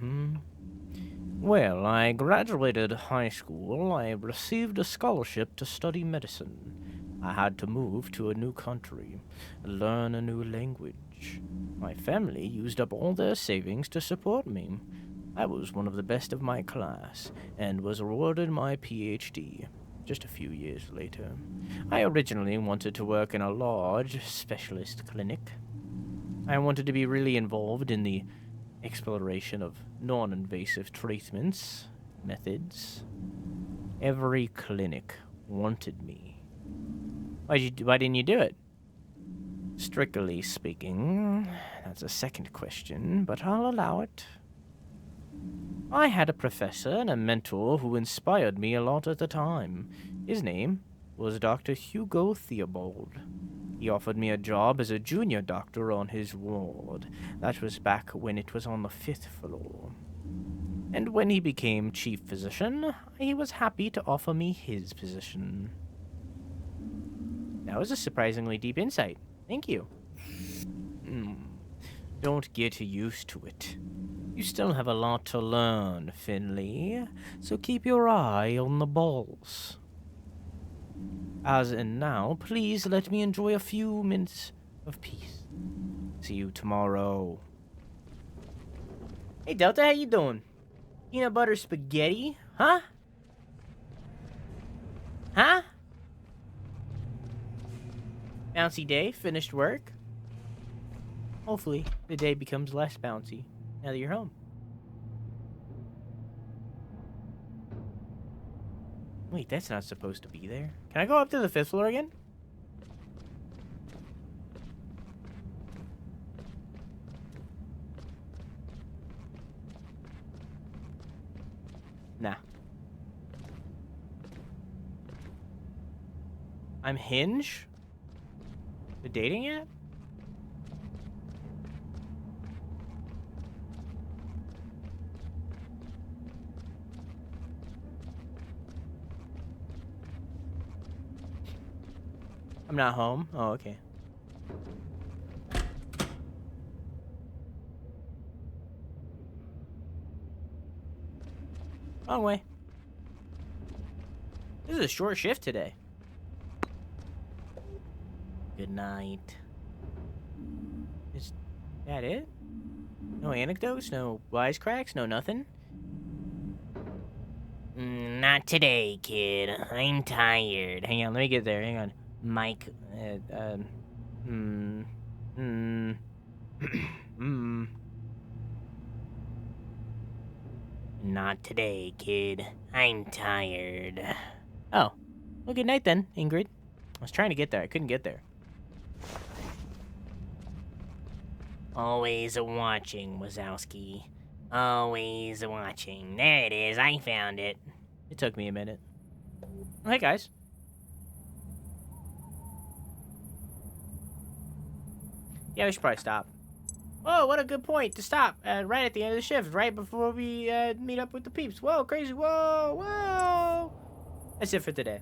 Well, I graduated high school. I received a scholarship to study medicine. I had to move to a new country, learn a new language. My family used up all their savings to support me. I was one of the best of my class, and was awarded my PhD just a few years later. I originally wanted to work in a large specialist clinic. I wanted to be really involved in the exploration of non-invasive treatments, methods. Every clinic wanted me. Why didn't you do it? Strictly speaking, that's a second question, but I'll allow it. I had a professor and a mentor who inspired me a lot at the time. His name was Dr. Hugo Theobald. He offered me a job as a junior doctor on his ward. That was back when it was on the 5th floor. And when he became chief physician, he was happy to offer me his position. That was a surprisingly deep insight. Thank you. Don't get used to it. You still have a lot to learn, Finley, so keep your eye on the balls. As and now, please let me enjoy a few minutes of peace. See you tomorrow. Hey, Delta, how you doing? Peanut butter spaghetti? Huh? Huh? Bouncy day, finished work. Hopefully, the day becomes less bouncy now that you're home. Wait, that's not supposed to be there. Can I go up to the 5th floor again? Nah. I'm Hinge? The dating app? I'm not home. Oh, okay. Wrong way. This is a short shift today. Good night. Is that it? No anecdotes? No wisecracks? No nothing?
Not today, kid. I'm tired.
Hang on, let me get there. Hang on.
Mike, not today, kid. I'm tired.
Oh. Well, good night then, Ingrid. I was trying to get there. I couldn't get there.
Always watching, Wazowski. Always watching. There it is. I found it.
It took me a minute. Oh, hey, guys. Yeah, we should probably stop. Oh, what a good point to stop right at the end of the shift, right before we meet up with the peeps. Whoa, crazy. Whoa, whoa. That's it for today.